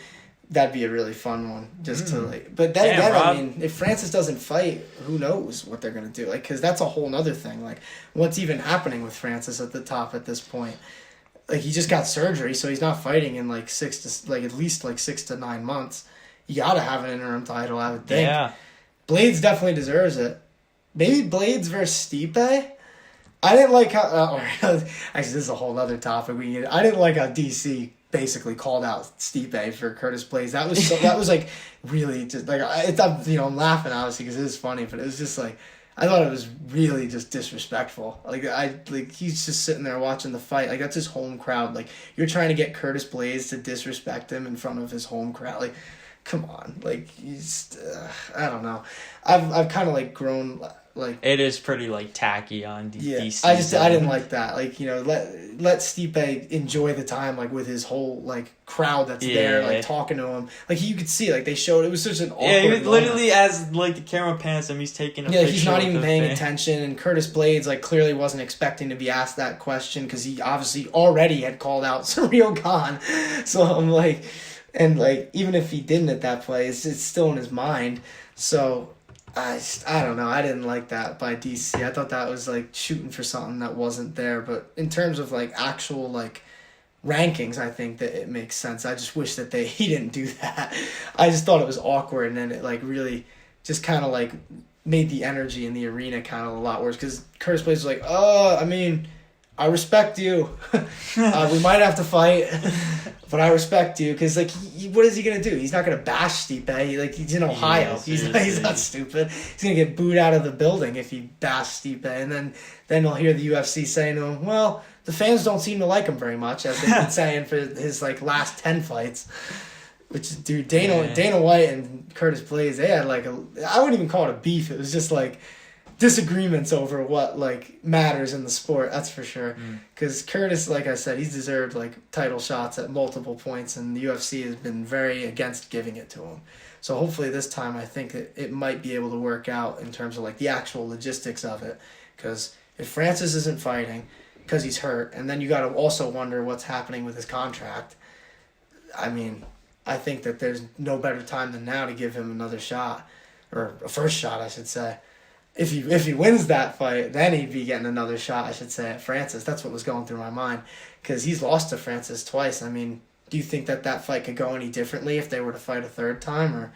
that'd be a really fun one. Just to like, but then again, Rob. I mean, if Francis doesn't fight, who knows what they're gonna do? Like, because that's a whole nother thing. Like, what's even happening with Francis at the top at this point? Like, he just got surgery, so he's not fighting in like at least 6 to 9 months. You gotta have an interim title, I would think. Yeah. Blades definitely deserves it. Maybe Blades versus Stipe. I didn't like how. Actually, this is a whole other topic. I didn't like how DC basically called out Stipe for Curtis Blades. That was like really just like I'm laughing obviously because it is funny, but it was just like I thought it was really just disrespectful. Like he's just sitting there watching the fight. Like that's his home crowd. Like you're trying to get Curtis Blades to disrespect him in front of his home crowd. Like come on. Like he's I don't know. I've kind of like grown. Like It is pretty like tacky on DC. I didn't like that. Like let Stipe enjoy the time like with his whole like crowd that's there like talking to him. Like you could see like they showed it was such an awkward. Yeah, he moment. literally as like the camera pans him, he's taking a picture. Yeah, he's not with even the paying fan. attention. And Curtis Blades like clearly wasn't expecting to be asked that question because he obviously already had called out Surreal Khan. So I'm like, and like even if he didn't at that play, it's still in his mind. So. I don't know. I didn't like that by DC. I thought that was like shooting for something that wasn't there. But in terms of like actual like rankings, I think that it makes sense. I just wish that he didn't do that. I just thought it was awkward, and then it like really just kind of like made the energy in the arena kind of a lot worse. Because Curtis Blades was like, I mean, I respect you. We might have to fight, but I respect you because, like, what is he gonna do? He's not gonna bash Stipe. He's in Ohio. Yeah, he's not stupid. He's gonna get booed out of the building if he bashed Stipe, and then he'll hear the UFC saying to him, "Well, the fans don't seem to like him very much," as they've been saying for his like last 10 fights. Which, dude, Dana White and Curtis Blades, they had like I wouldn't even call it a beef. It was just like disagreements over what like matters in the sport, that's for sure. Because Curtis, like I said, he's deserved like title shots at multiple points, and the UFC has been very against giving it to him. So hopefully this time I think that it might be able to work out in terms of like the actual logistics of it. Because if Francis isn't fighting because he's hurt, and then you got to also wonder what's happening with his contract. I mean, I think that there's no better time than now to give him another shot, or a first shot, I should say. If he wins that fight, then he'd be getting another shot, I should say, at Francis. That's what was going through my mind. Because he's lost to Francis twice. I mean, do you think that fight could go any differently if they were to fight a third time?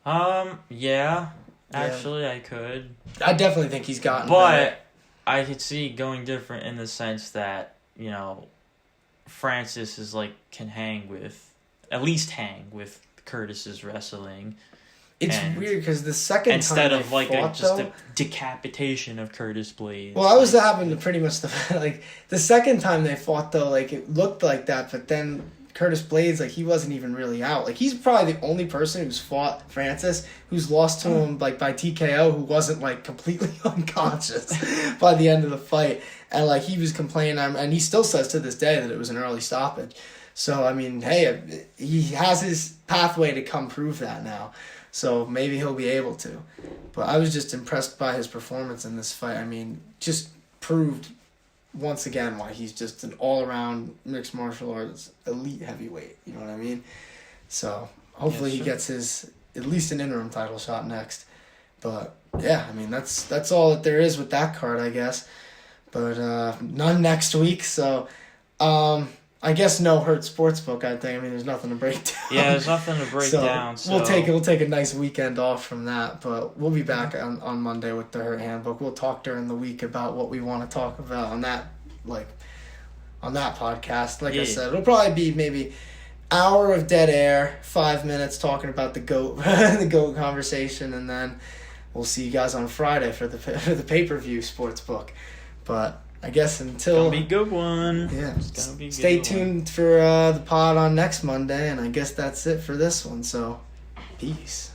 Or Yeah. Actually, I could. I definitely think he's gotten But better. I could see it going different in the sense that, Francis is can at least hang with Curtis's wrestling. It's weird because the second instead time of a a decapitation of Curtis Blades. Well, that was happening to pretty much the second time they fought though. Like it looked like that, but then Curtis Blades, he wasn't even really out. Like he's probably the only person who's fought Francis who's lost to him by TKO who wasn't completely unconscious by the end of the fight, and he was complaining, and he still says to this day that it was an early stoppage. So I mean, hey, he has his pathway to come prove that now. So maybe he'll be able to. But I was just impressed by his performance in this fight. I mean, just proved once again why he's just an all-around mixed martial arts elite heavyweight. You know what I mean? So hopefully he gets his at least an interim title shot next. But yeah, I mean that's all that there is with that card, I guess. But none next week. So I guess no hurt sportsbook. I think. I mean, there's nothing to break down. Yeah, there's nothing to break down. So we'll take a nice weekend off from that. But we'll be back on Monday with the Hurt Handbook. We'll talk during the week about what we want to talk about on that podcast. Like I said, it'll probably be maybe hour of dead air, 5 minutes talking about the GOAT, the GOAT conversation, and then we'll see you guys on Friday for the pay-per-view sportsbook. But I guess until... It's gonna be a good one. Yeah. Stay tuned for the pod on next Monday, and I guess that's it for this one. So, peace.